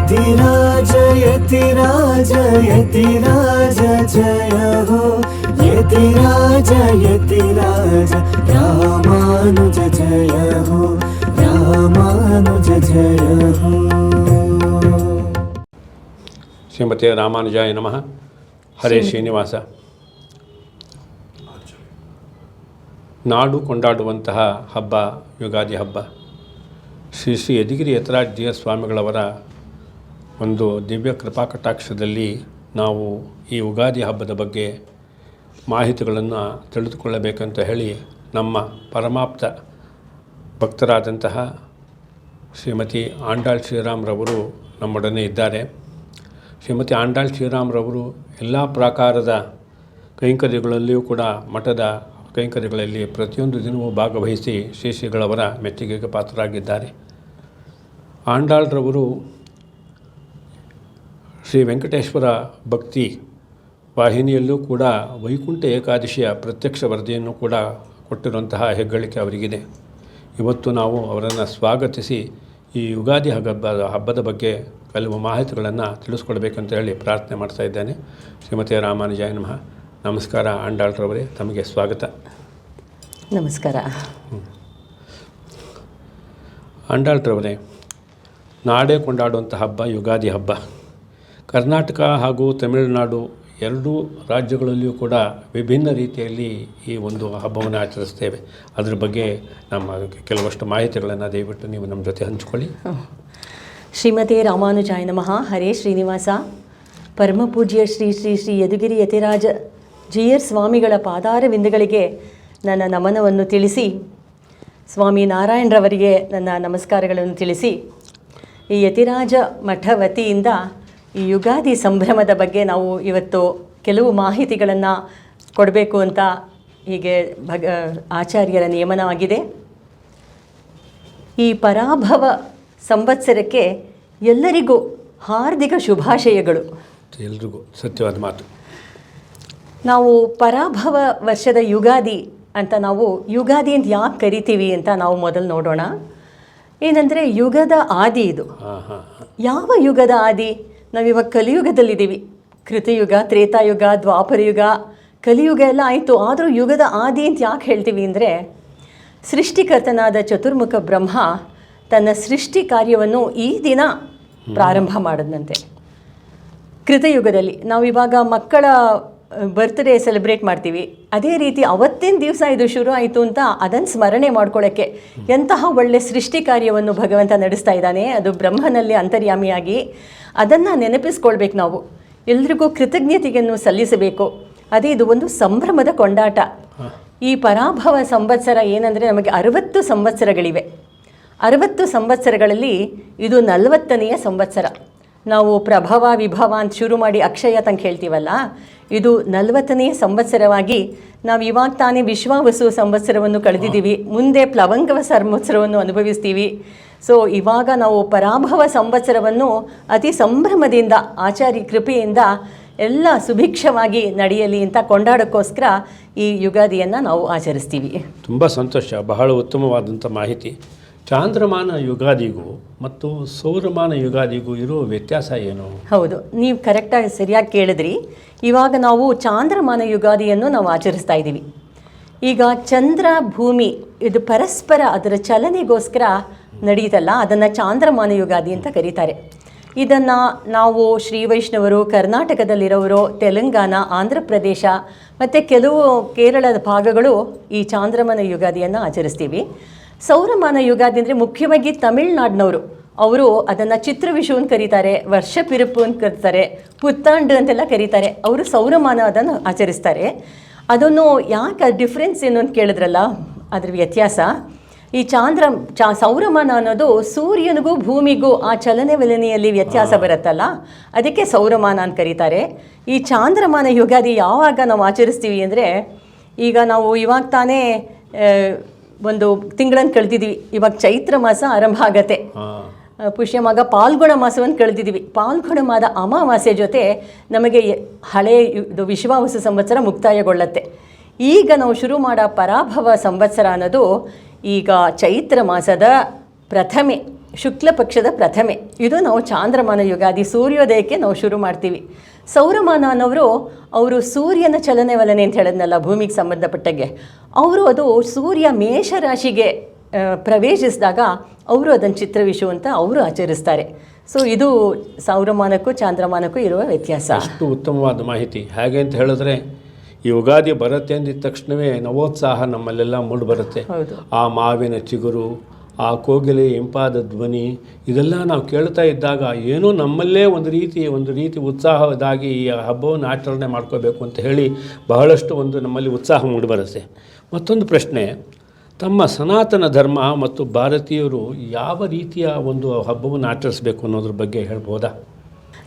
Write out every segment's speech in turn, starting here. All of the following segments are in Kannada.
यतिराज यतिराज यतिराज जय हो यतिराज यतिराज रामानुज जय हो रामानुज जय हो। ಶ್ರೀಮತಿ ರಾಮಾನುಜಾಯ ನಮಃ. ಹರೇ ಶ್ರೀನಿವಾಸ. ನಾಡು ಕೊಂಡಾಡುವಂತಹ ಹಬ್ಬ ಯುಗಾದಿ ಹಬ್ಬ. ಶ್ರೀ ಶ್ರೀ ಯದಿಗಿರಿ ಯತಿರಾಜ ಸ್ವಾಮಿಗಳವರ ಒಂದು ದಿವ್ಯ ಕೃಪಾಕಟಾಕ್ಷದಲ್ಲಿ ನಾವು ಈ ಯುಗಾದಿ ಹಬ್ಬದ ಬಗ್ಗೆ ಮಾಹಿತಿಗಳನ್ನು ತಿಳಿದುಕೊಳ್ಳಬೇಕಂತ ಹೇಳಿ ನಮ್ಮ ಪರಮಾಪ್ತ ಭಕ್ತರಾದಂತಹ ಶ್ರೀಮತಿ ಆಂಡಾಳ್ ಶ್ರೀರಾಮ್ರವರು ನಮ್ಮೊಡನೆ ಇದ್ದಾರೆ. ಶ್ರೀಮತಿ ಆಂಡಾಳ್ ಶ್ರೀರಾಮ್ರವರು ಎಲ್ಲ ಪ್ರಕಾರದ ಕೈಂಕರ್ಯಗಳಲ್ಲಿಯೂ ಕೂಡ ಮಠದ ಕೈಂಕರ್ಯಗಳಲ್ಲಿ ಪ್ರತಿಯೊಂದು ದಿನವೂ ಭಾಗವಹಿಸಿ ಶ್ರೀಗಳವರ ಮೆಚ್ಚುಗೆಗೆ ಪಾತ್ರರಾಗಿದ್ದಾರೆ. ಆಂಡಾಳ್ರವರು ಶ್ರೀ ವೆಂಕಟೇಶ್ವರ ಭಕ್ತಿ ವಾಹಿನಿಯಲ್ಲೂ ಕೂಡ ವೈಕುಂಠ ಏಕಾದಶಿಯ ಪ್ರತ್ಯಕ್ಷ ವರದಿಯನ್ನು ಕೂಡ ಕೊಟ್ಟಿರುವಂತಹ ಹೆಗ್ಗಳಿಕೆ ಅವರಿಗಿದೆ. ಇವತ್ತು ನಾವು ಅವರನ್ನು ಸ್ವಾಗತಿಸಿ ಈ ಯುಗಾದಿ ಹಬ್ಬದ ಬಗ್ಗೆ ಕೆಲವು ಮಾಹಿತಿಗಳನ್ನು ತಿಳಿಸ್ಕೊಡ್ಬೇಕಂತ ಹೇಳಿ ಪ್ರಾರ್ಥನೆ ಮಾಡ್ತಾ ಇದ್ದೇನೆ. ಶ್ರೀಮತಿ ರಾಮಾನುಜಾಯ ನಮಃ. ನಮಸ್ಕಾರ ಆಂಡಾಳ್ರವರೇ, ತಮಗೆ ಸ್ವಾಗತ. ನಮಸ್ಕಾರ. ಆಂಡಾಳ್ರವರೇ, ನಾಡೇ ಕೊಂಡಾಡುವಂಥ ಹಬ್ಬ ಯುಗಾದಿ ಹಬ್ಬ. ಕರ್ನಾಟಕ ಹಾಗೂ ತಮಿಳುನಾಡು ಎರಡೂ ರಾಜ್ಯಗಳಲ್ಲಿಯೂ ಕೂಡ ವಿಭಿನ್ನ ರೀತಿಯಲ್ಲಿ ಈ ಒಂದು ಹಬ್ಬವನ್ನು ಆಚರಿಸ್ತೇವೆ. ಅದರ ಬಗ್ಗೆ ನಮ್ಮ ಕೆಲವಷ್ಟು ಮಾಹಿತಿಗಳನ್ನು ದಯವಿಟ್ಟು ನೀವು ನಮ್ಮ ಜೊತೆ ಹಂಚಿಕೊಳ್ಳಿ. ಶ್ರೀಮತಿ ರಾಮಾನುಜಾಯ ನಮಃ. ಹರೇ ಶ್ರೀನಿವಾಸ. ಪರಮಪೂಜ್ಯ ಶ್ರೀ ಶ್ರೀ ಶ್ರೀ ಯದುಗಿರಿ ಯತಿರಾಜ ಜಿಯರ್ ಸ್ವಾಮಿಗಳ ಪಾದಾರ ವಿಂದಗಳಿಗೆ ನನ್ನ ನಮನವನ್ನು ತಿಳಿಸಿ, ಸ್ವಾಮಿ ನಾರಾಯಣರವರಿಗೆ ನನ್ನ ನಮಸ್ಕಾರಗಳನ್ನು ತಿಳಿಸಿ, ಈ ಯತಿರಾಜ ಮಠ ವತಿಯಿಂದ ಈ ಯುಗಾದಿ ಸಂಭ್ರಮದ ಬಗ್ಗೆ ನಾವು ಇವತ್ತು ಕೆಲವು ಮಾಹಿತಿಗಳನ್ನು ಕೊಡಬೇಕು ಅಂತ ಹೀಗೆ ಆಚಾರ್ಯರ ನಿಯಮನವಾಗಿದೆ. ಈ ಪರಾಭವ ಸಂವತ್ಸರಕ್ಕೆ ಎಲ್ಲರಿಗೂ ಹಾರ್ದಿಕ ಶುಭಾಶಯಗಳು. ಎಲ್ರಿಗೂ ಸತ್ಯವಾದ ಮಾತು. ನಾವು ಪರಾಭವ ವರ್ಷದ ಯುಗಾದಿ ಅಂತ ನಾವು ಯುಗಾದಿ ಅಂತ ಯಾಕೆ ಕರಿತೀವಿ ಅಂತ ನಾವು ಮೊದಲು ನೋಡೋಣ. ಏನಂದರೆ ಯುಗದ ಆದಿ ಇದು. ಯಾವ ಯುಗದ ಆದಿ? ನಾವಿವಾಗ ಕಲಿಯುಗದಲ್ಲಿದ್ದೀವಿ. ಕೃತಯುಗ, ತ್ರೇತಾಯುಗ, ದ್ವಾಪರಯುಗ, ಕಲಿಯುಗ ಎಲ್ಲ ಆಯಿತು. ಆದರೂ ಯುಗದ ಆದಿ ಅಂತ ಯಾಕೆ ಹೇಳ್ತೀವಿ ಅಂದರೆ, ಸೃಷ್ಟಿಕರ್ತನಾದ ಚತುರ್ಮುಖ ಬ್ರಹ್ಮ ತನ್ನ ಸೃಷ್ಟಿ ಕಾರ್ಯವನ್ನು ಈ ದಿನ ಪ್ರಾರಂಭ ಮಾಡಿದಂತೆ. ಕೃತಯುಗದಲ್ಲಿ ನಾವಿವಾಗ ಮಕ್ಕಳ ಬರ್ತ್ಡೇ ಸೆಲೆಬ್ರೇಟ್ ಮಾಡ್ತೀವಿ. ಅದೇ ರೀತಿ ಅವತ್ತಿನ ದಿವಸ ಇದು ಶುರು ಆಯಿತು ಅಂತ ಅದನ್ನು ಸ್ಮರಣೆ ಮಾಡ್ಕೊಳ್ಳೋಕ್ಕೆ ಎಂತಹ ಒಳ್ಳೆಯ ಸೃಷ್ಟಿ ಕಾರ್ಯವನ್ನು ಭಗವಂತ ನಡೆಸ್ತಾ ಇದ್ದಾನೆ. ಅದು ಬ್ರಹ್ಮನಲ್ಲಿ ಅಂತರ್ಯಾಮಿಯಾಗಿ ಅದನ್ನು ನೆನಪಿಸ್ಕೊಳ್ಬೇಕು. ನಾವು ಎಲ್ರಿಗೂ ಕೃತಜ್ಞತೆಯನ್ನು ಸಲ್ಲಿಸಬೇಕು. ಅದೇ ಇದು ಒಂದು ಸಂಭ್ರಮದ ಕೊಂಡಾಟ. ಈ ಪರಾಭವ ಸಂವತ್ಸರ ಏನಂದರೆ, ನಮಗೆ 60 ಸಂವತ್ಸರಗಳಿವೆ. 60 ಸಂವತ್ಸರಗಳಲ್ಲಿ ಇದು 40ನೆಯ ಸಂವತ್ಸರ. ನಾವು ಪ್ರಭವ ವಿಭವ ಅಂತ ಶುರು ಮಾಡಿ ಅಕ್ಷಯ ತನಕ ಹೇಳ್ತೀವಲ್ಲ, ಇದು 40ನೆಯ ಸಂವತ್ಸರವಾಗಿ ನಾವು ಇವಾಗ ತಾನೇ ವಿಶ್ವಾವಸು ಸಂವತ್ಸರವನ್ನು ಕಳೆದಿದ್ದೀವಿ. ಮುಂದೆ ಪ್ಲವಂಗವ ಸಂವತ್ಸರವನ್ನು ಅನುಭವಿಸ್ತೀವಿ. ಸೊ ಇವಾಗ ನಾವು ಪರಾಭವ ಸಂವತ್ಸರವನ್ನು ಅತಿ ಸಂಭ್ರಮದಿಂದ ಆಚಾರ್ಯ ಕೃಪೆಯಿಂದ ಎಲ್ಲ ಸುಭಿಕ್ಷವಾಗಿ ನಡೆಯಲಿ ಅಂತ ಕೊಂಡಾಡೋಕ್ಕೋಸ್ಕರ ಈ ಯುಗಾದಿಯನ್ನು ನಾವು ಆಚರಿಸ್ತೀವಿ. ತುಂಬ ಸಂತೋಷ. ಬಹಳ ಉತ್ತಮವಾದಂಥ ಮಾಹಿತಿ. ಚಾಂದ್ರಮಾನ ಯುಗಾದಿಗೂ ಮತ್ತು ಸೌರಮಾನ ಯುಗಾದಿಗೂ ಇರೋ ವ್ಯತ್ಯಾಸ ಏನು? ಹೌದು, ನೀವು ಕರೆಕ್ಟಾಗಿ ಸರಿಯಾಗಿ ಕೇಳಿದ್ರಿ. ಇವಾಗ ನಾವು ಚಾಂದ್ರಮಾನ ಯುಗಾದಿಯನ್ನು ನಾವು ಆಚರಿಸ್ತಾ ಇದ್ದೀವಿ. ಈಗ ಚಂದ್ರ ಭೂಮಿ ಇದು ಪರಸ್ಪರ ಅದರ ಚಲನೆಗೋಸ್ಕರ ನಡೀತಲ್ಲ, ಅದನ್ನು ಚಾಂದ್ರಮಾನ ಯುಗಾದಿ ಅಂತ ಕರೀತಾರೆ. ಇದನ್ನು ನಾವು ಶ್ರೀ ವೈಷ್ಣವರು, ಕರ್ನಾಟಕದಲ್ಲಿರೋರು, ತೆಲಂಗಾಣ, ಆಂಧ್ರ ಪ್ರದೇಶ ಮತ್ತು ಕೆಲವು ಕೇರಳದ ಭಾಗಗಳು ಈ ಚಾಂದ್ರಮಾನ ಯುಗಾದಿಯನ್ನು ಆಚರಿಸ್ತೀವಿ. ಸೌರಮಾನ ಯುಗಾದಿ ಅಂದರೆ ಮುಖ್ಯವಾಗಿ ತಮಿಳ್ನಾಡಿನವರು, ಅವರು ಅದನ್ನು ಚಿತ್ರವಿಷು ಅಂತ ಕರೀತಾರೆ, ವರ್ಷ ಪಿರುಪು ಅಂತ ಕರೀತಾರೆ, ಪುತ್ತಾಂಡು ಅಂತೆಲ್ಲ ಕರೀತಾರೆ. ಅವರು ಸೌರಮಾನ ಅದನ್ನು ಆಚರಿಸ್ತಾರೆ. ಅದನ್ನು ಯಾಕೆ ಡಿಫ್ರೆನ್ಸ್ ಏನು ಅಂತ ಕೇಳಿದ್ರಲ್ಲ, ಅದ್ರ ವ್ಯತ್ಯಾಸ. ಈ ಸೌರಮಾನ ಅನ್ನೋದು ಸೂರ್ಯನಿಗೂ ಭೂಮಿಗೂ ಆ ಚಲನವಲನೆಯಲ್ಲಿ ವ್ಯತ್ಯಾಸ ಬರುತ್ತಲ್ಲ, ಅದಕ್ಕೆ ಸೌರಮಾನ ಅಂತ ಕರೀತಾರೆ. ಈ ಚಾಂದ್ರಮಾನ ಯುಗಾದಿ ಯಾವಾಗ ನಾವು ಆಚರಿಸ್ತೀವಿ ಅಂದರೆ, ಈಗ ನಾವು ಇವಾಗ ತಾನೇ ಒಂದು ತಿಂಗಳನ್ನು ಕಳೆದಿದ್ದೀವಿ. ಇವಾಗ ಚೈತ್ರ ಮಾಸ ಆರಂಭ ಆಗತ್ತೆ. ಪುಷ್ಯಮಾಘ ಪಾಲ್ಗುಣ ಮಾಸವನ್ನು ಕಳೆದಿದ್ದೀವಿ. ಪಾಲ್ಗುಣ ಮಾದ ಅಮಾವಾಸ್ಯೆ ಜೊತೆ ನಮಗೆ ಹಳೆಯ ಇದು ವಿಶ್ವಾವಸು ಸಂವತ್ಸರ ಮುಕ್ತಾಯಗೊಳ್ಳುತ್ತೆ. ಈಗ ನಾವು ಶುರು ಮಾಡೋ ಪರಾಭವ ಸಂವತ್ಸರ ಅನ್ನೋದು ಈಗ ಚೈತ್ರ ಮಾಸದ ಪ್ರಥಮೆ ಶುಕ್ಲ ಪಕ್ಷದ ಪ್ರಥಮೆ. ಇದು ನಾವು ಚಾಂದ್ರಮಾನ ಯುಗಾದಿ, ಸೂರ್ಯೋದಯಕ್ಕೆ ನಾವು ಶುರು ಮಾಡ್ತೀವಿ. ಸೌರಮಾನ ಅನ್ನೋರು ಅವರು ಸೂರ್ಯನ ಚಲನವಲನೆ ಅಂತ ಹೇಳಿದ್ನಲ್ಲ ಭೂಮಿಗೆ ಸಂಬಂಧಪಟ್ಟಂಗೆ, ಅವರು ಅದು ಸೂರ್ಯ ಮೇಷರಾಶಿಗೆ ಪ್ರವೇಶಿಸಿದಾಗ ಅವರು ಅದನ್ನು ಚಿತ್ರವಿಷು ಅಂತ ಅವರು ಆಚರಿಸ್ತಾರೆ. ಸೊ ಇದು ಸೌರಮಾನಕ್ಕೂ ಚಾಂದ್ರಮಾನಕ್ಕೂ ಇರುವ ವ್ಯತ್ಯಾಸ. ಅಷ್ಟು ಉತ್ತಮವಾದ ಮಾಹಿತಿ. ಹೇಗೆ ಅಂತ ಹೇಳಿದ್ರೆ ಈ ಯುಗಾದಿ ಬರುತ್ತೆ ಅಂದಿದ ತಕ್ಷಣವೇ ನವೋತ್ಸಾಹ ನಮ್ಮಲ್ಲೆಲ್ಲ ಮೂಡಿಬರುತ್ತೆ. ಆ ಮಾವಿನ ಚಿಗುರು, ಆ ಕೋಗಿಲೆ ಇಂಪಾದ ಧ್ವನಿ, ಇದೆಲ್ಲ ನಾವು ಕೇಳ್ತಾ ಇದ್ದಾಗ ಏನೋ ನಮ್ಮಲ್ಲೇ ಒಂದು ರೀತಿ ಉತ್ಸಾಹದಾಗಿ ಈ ಹಬ್ಬವನ್ನು ಆಚರಣೆ ಮಾಡ್ಕೋಬೇಕು ಅಂತ ಹೇಳಿ ಬಹಳಷ್ಟು ನಮ್ಮಲ್ಲಿ ಉತ್ಸಾಹ ಮೂಡಿಬರುತ್ತೆ. ಮತ್ತೊಂದು ಪ್ರಶ್ನೆ, ತಮ್ಮ ಸನಾತನ ಧರ್ಮ ಮತ್ತು ಭಾರತೀಯರು ಯಾವ ರೀತಿಯ ಒಂದು ಹಬ್ಬವನ್ನು ಆಚರಿಸಬೇಕು ಅನ್ನೋದ್ರ ಬಗ್ಗೆ ಹೇಳ್ಬೋದಾ?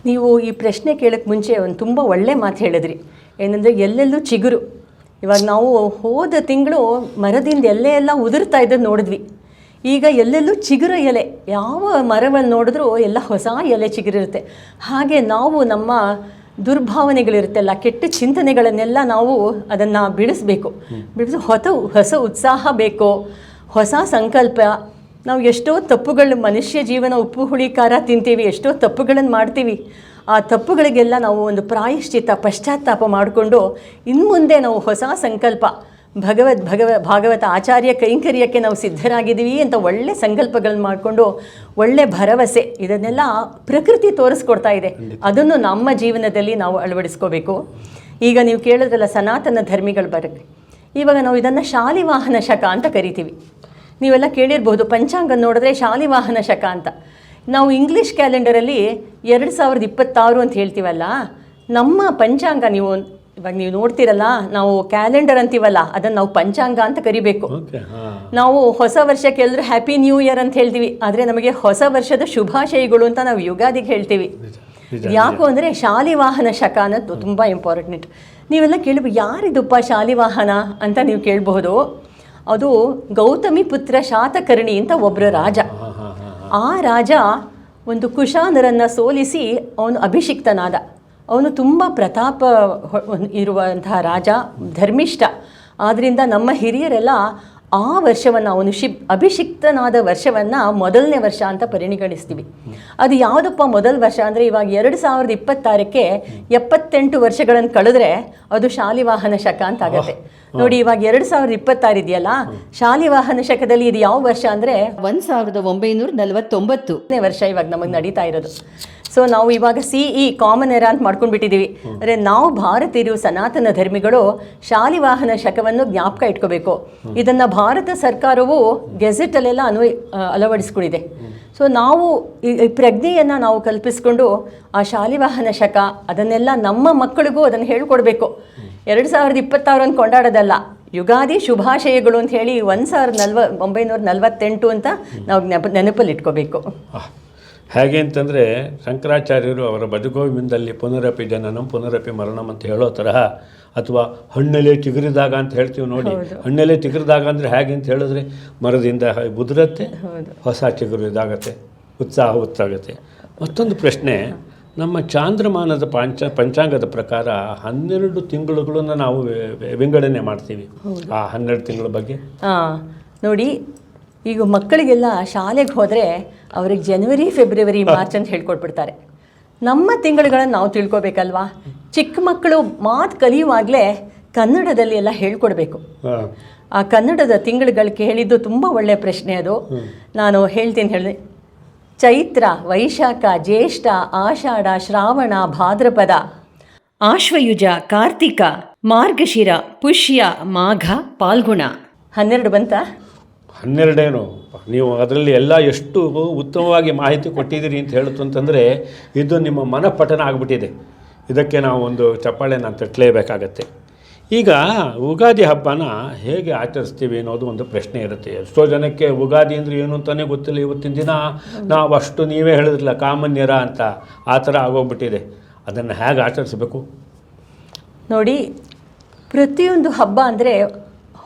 ನೀವು ಈ ಪ್ರಶ್ನೆ ಕೇಳೋಕ್ಕೆ ಮುಂಚೆ ಒಂದು ತುಂಬ ಒಳ್ಳೆ ಮಾತು ಹೇಳಿದ್ರಿ. ಏನಂದರೆ ಎಲ್ಲೆಲ್ಲೂ ಚಿಗುರು. ಇವಾಗ ನಾವು ಹೋದ ತಿಂಗಳು ಮರದಿಂದ ಎಲ್ಲ ಉದುರ್ತಾ ಇದ್ದದ್ದು ನೋಡಿದ್ವಿ. ಈಗ ಎಲ್ಲೆಲ್ಲೂ ಚಿಗುರು ಎಲೆ, ಯಾವ ಮರವನ್ನು ನೋಡಿದ್ರೂ ಎಲ್ಲ ಹೊಸ ಎಲೆ ಚಿಗುರಿರುತ್ತೆ. ಹಾಗೆ ನಾವು ನಮ್ಮ ದುರ್ಭಾವನೆಗಳಿರುತ್ತಲ್ಲ, ಕೆಟ್ಟ ಚಿಂತನೆಗಳನ್ನೆಲ್ಲ ನಾವು ಅದನ್ನು ಬಿಡಿಸ್ಬೇಕು. ಹೊಸ ಉತ್ಸಾಹ ಬೇಕು, ಹೊಸ ಸಂಕಲ್ಪ. ನಾವು ಎಷ್ಟೋ ತಪ್ಪುಗಳು, ಮನುಷ್ಯ ಜೀವನ ಉಪ್ಪು ಹುಳಿ ಖಾರ ತಿಂತೀವಿ, ಎಷ್ಟೋ ತಪ್ಪುಗಳನ್ನು ಮಾಡ್ತೀವಿ. ಆ ತಪ್ಪುಗಳಿಗೆಲ್ಲ ನಾವು ಒಂದು ಪ್ರಾಯಶ್ಚಿತ್ತ, ಪಶ್ಚಾತ್ತಾಪ ಮಾಡಿಕೊಂಡು ಇನ್ನು ಮುಂದೆ ನಾವು ಹೊಸ ಸಂಕಲ್ಪ, ಭಾಗವತ ಆಚಾರ್ಯ ಕೈಂಕರ್ಯಕ್ಕೆ ನಾವು ಸಿದ್ಧರಾಗಿದ್ದೀವಿ ಅಂತ ಒಳ್ಳೆ ಸಂಕಲ್ಪಗಳನ್ನ ಮಾಡಿಕೊಂಡು ಒಳ್ಳೆ ಭರವಸೆ, ಇದನ್ನೆಲ್ಲ ಪ್ರಕೃತಿ ತೋರಿಸ್ಕೊಡ್ತಾ ಇದೆ. ಅದನ್ನು ನಮ್ಮ ಜೀವನದಲ್ಲಿ ನಾವು ಅಳವಡಿಸ್ಕೋಬೇಕು. ಈಗ ನೀವು ಕೇಳಿದ್ರಲ್ಲ ಸನಾತನ ಧರ್ಮಿಗಳು ಬರುತ್ತೆ, ಇವಾಗ ನಾವು ಇದನ್ನು ಶಾಲಿವಾಹನ ಶಕ ಅಂತ ಕರಿತೀವಿ. ನೀವೆಲ್ಲ ಕೇಳಿರ್ಬೋದು, ಪಂಚಾಂಗ ನೋಡಿದ್ರೆ ಶಾಲಿವಾಹನ ಶಕ ಅಂತ. ನಾವು ಇಂಗ್ಲೀಷ್ ಕ್ಯಾಲೆಂಡರಲ್ಲಿ 2026 ಅಂತ ಹೇಳ್ತೀವಲ್ಲ, ನಮ್ಮ ಪಂಚಾಂಗ ಇವಾಗ ನೀವು ನೋಡ್ತೀರಲ್ಲ, ನಾವು ಕ್ಯಾಲೆಂಡರ್ ಅಂತೀವಲ್ಲ, ಅದನ್ನು ನಾವು ಪಂಚಾಂಗ ಅಂತ ಕರಿಬೇಕು. ನಾವು ಹೊಸ ವರ್ಷಕ್ಕೆ ಎಲ್ಲರೂ ಹ್ಯಾಪಿ ನ್ಯೂ ಇಯರ್ ಅಂತ ಹೇಳ್ತೀವಿ, ಆದರೆ ನಮಗೆ ಹೊಸ ವರ್ಷದ ಶುಭಾಶಯಗಳು ಅಂತ ನಾವು ಯುಗಾದಿಗೆ ಹೇಳ್ತೀವಿ. ಯಾಕು ಅಂದರೆ ಶಾಲಿವಾಹನ ಶಕ ಅನ್ನೋದು ತುಂಬ ಇಂಪಾರ್ಟೆಂಟ್. ನೀವೆಲ್ಲ ಕೇಳಬೇಕು, ಯಾರಿದಪ್ಪ ಶಾಲಿವಾಹನ ಅಂತ ನೀವು ಕೇಳಬಹುದು. ಅದು ಗೌತಮಿ ಪುತ್ರ ಶಾತಕರ್ಣಿ ಅಂತ ಒಬ್ಬರು ರಾಜ. ಆ ರಾಜ ಒಂದು ಕುಶಾನರನ್ನು ಸೋಲಿಸಿ ಅವನು ಅಭಿಷಿಕ್ತನಾದ. ಅವನು ತುಂಬ ಪ್ರತಾಪ ಇರುವಂತಹ ರಾಜ, ಧರ್ಮಿಷ್ಠ. ಆದ್ದರಿಂದ ನಮ್ಮ ಹಿರಿಯರೆಲ್ಲ ಆ ವರ್ಷವನ್ನು, ಅವನು ಅಭಿಷಿಕ್ತನಾದ ವರ್ಷವನ್ನು ಮೊದಲನೇ ವರ್ಷ ಅಂತ ಪರಿಗಣಿಸ್ತೀವಿ. ಅದು ಯಾವುದಪ್ಪ ಮೊದಲ ವರ್ಷ ಅಂದರೆ, ಇವಾಗ 2026ಕ್ಕೆ 78 ವರ್ಷಗಳನ್ನು ಕಳೆದ್ರೆ ಅದು ಶಾಲಿವಾಹನ ಶಕ ಅಂತ ಆಗುತ್ತೆ. ನೋಡಿ, ಇವಾಗ 2026 ಇದೆಯಲ್ಲ, ಶಾಲಿವಾಹನ ಶಕದಲ್ಲಿ ಇದು ಯಾವ ವರ್ಷ ಅಂದರೆ 1949ನೇ ವರ್ಷ ಇವಾಗ ನಮಗೆ ನಡೀತಾ ಇರೋದು. ಸೊ ನಾವು ಇವಾಗ CE ಕಾಮನ್ ಎರಾ ಅಂತ ಮಾಡ್ಕೊಂಡ್ಬಿಟ್ಟಿದ್ದೀವಿ. ಅಂದರೆ ನಾವು ಭಾರತೀಯರು ಸನಾತನ ಧರ್ಮಿಗಳು ಶಾಲಿವಾಹನ ಶಕವನ್ನು ಜ್ಞಾಪಕ ಇಟ್ಕೋಬೇಕು. ಇದನ್ನು ಭಾರತ ಸರ್ಕಾರವು ಗೆಜೆಟಲ್ಲೆಲ್ಲ ಅಳವಡಿಸ್ಕೊಂಡಿದೆ. ಸೊ ನಾವು ಈ ಪ್ರಜ್ಞೆಯನ್ನು ನಾವು ಕಲ್ಪಿಸ್ಕೊಂಡು ಆ ಶಾಲಿವಾಹನ ಶಕ ಅದನ್ನೆಲ್ಲ ನಮ್ಮ ಮಕ್ಕಳಿಗೂ ಅದನ್ನು ಹೇಳ್ಕೊಡ್ಬೇಕು. 2026 ಅಂತ ಕೊಂಡಾಡೋದಲ್ಲ, ಯುಗಾದಿ ಶುಭಾಶಯಗಳು ಅಂತ ಹೇಳಿ 1948 ಅಂತ ನಾವು ನೆನಪಲ್ಲಿ ಇಟ್ಕೋಬೇಕು. ಹೇಗೆ ಅಂತಂದರೆ, ಶಂಕರಾಚಾರ್ಯರು ಅವರ ಬದುಕೋವಿಂದಲ್ಲಿ ಪುನರಪಿ ಜನನಂ ಪುನರಪಿ ಮರಣಂ ಅಂತ ಹೇಳೋ ತರಹ, ಅಥವಾ ಹಣ್ಣೆಲೆ ಚಿಗುರಿದಾಗ ಅಂತ ಹೇಳ್ತೀವಿ ನೋಡಿ. ಹಣ್ಣೆಲೆ ಚಿಗುರಿದಾಗ ಅಂದರೆ ಹೇಗೆ ಅಂತ ಹೇಳಿದ್ರೆ, ಮರದಿಂದ ಉದುರತ್ತೆ, ಹೊಸ ಚಿಗುರು ಇದಾಗತ್ತೆ, ಉತ್ಸಾಹ ಉತ್ತಾಗತ್ತೆ. ಮತ್ತೊಂದು ಪ್ರಶ್ನೆ, ನಮ್ಮ ಚಾಂದ್ರಮಾನದ ಪಂಚಾಂಗದ ಪ್ರಕಾರ 12 ತಿಂಗಳುಗಳನ್ನು ನಾವು ವಿಂಗಡಣೆ ಮಾಡ್ತೀವಿ. ಆ 12 ತಿಂಗಳ ಬಗ್ಗೆ ನೋಡಿ, ಈಗ ಮಕ್ಕಳಿಗೆಲ್ಲ ಶಾಲೆಗೆ ಹೋದರೆ ಅವ್ರಿಗೆ ಜನವರಿ, ಫೆಬ್ರವರಿ, ಮಾರ್ಚ್ ಅಂತ ಹೇಳ್ಕೊಟ್ಬಿಡ್ತಾರೆ. ನಮ್ಮ ತಿಂಗಳುಗಳನ್ನು ನಾವು ತಿಳ್ಕೊಬೇಕಲ್ವಾ? ಚಿಕ್ಕ ಮಕ್ಕಳು ಮಾತು ಕಲಿಯುವಾಗಲೇ ಕನ್ನಡದಲ್ಲಿ ಎಲ್ಲ ಹೇಳ್ಕೊಡ್ಬೇಕು. ಆ ಕನ್ನಡದ ತಿಂಗಳುಗಳು ಕೇಳಿದ್ದು ತುಂಬ ಒಳ್ಳೆಯ ಪ್ರಶ್ನೆ. ಅದು ನಾನು ಹೇಳಿದೆ. ಚೈತ್ರ, ವೈಶಾಖ, ಜ್ಯೇಷ್ಠ, ಆಷಾಢ, ಶ್ರಾವಣ, ಭಾದ್ರಪದ, ಆಶ್ವಯುಜ, ಕಾರ್ತಿಕ, ಮಾರ್ಗಶಿರ, ಪುಷ್ಯ, ಮಾಘ, ಪಾಲ್ಗುಣ. 12 ಬಂತ? 12 ನೀವು ಅದರಲ್ಲಿ ಎಲ್ಲ ಎಷ್ಟು ಉತ್ತಮವಾಗಿ ಮಾಹಿತಿ ಕೊಟ್ಟಿದ್ದೀರಿ ಅಂತ ಹೇಳ್ತು ಅಂತಂದರೆ, ಇದು ನಿಮ್ಮ ಮನಪಠನ ಆಗಿಬಿಟ್ಟಿದೆ. ಇದಕ್ಕೆ ನಾವು ಒಂದು ಚಪ್ಪಾಳೆ ನಾನು ತಟ್ಟಲೇಬೇಕಾಗತ್ತೆ. ಈಗ ಯುಗಾದಿ ಹಬ್ಬನ ಹೇಗೆ ಆಚರಿಸ್ತೀವಿ ಅನ್ನೋದು ಒಂದು ಪ್ರಶ್ನೆ ಇರುತ್ತೆ. ಎಷ್ಟೋ ಜನಕ್ಕೆ ಯುಗಾದಿ ಅಂದರೆ ಏನು ಅಂತಲೇ ಗೊತ್ತಿಲ್ಲ. ಇವತ್ತಿನ ದಿನ ನಾವು ಅಷ್ಟು ನೀವೇ ಹೇಳಿದ್ರಲ್ಲ ಕಾಮನ್ಯರ ಅಂತ, ಆ ಥರ ಆಗೋಗ್ಬಿಟ್ಟಿದೆ. ಅದನ್ನು ಹೇಗೆ ಆಚರಿಸಬೇಕು ನೋಡಿ. ಪ್ರತಿಯೊಂದು ಹಬ್ಬ ಅಂದರೆ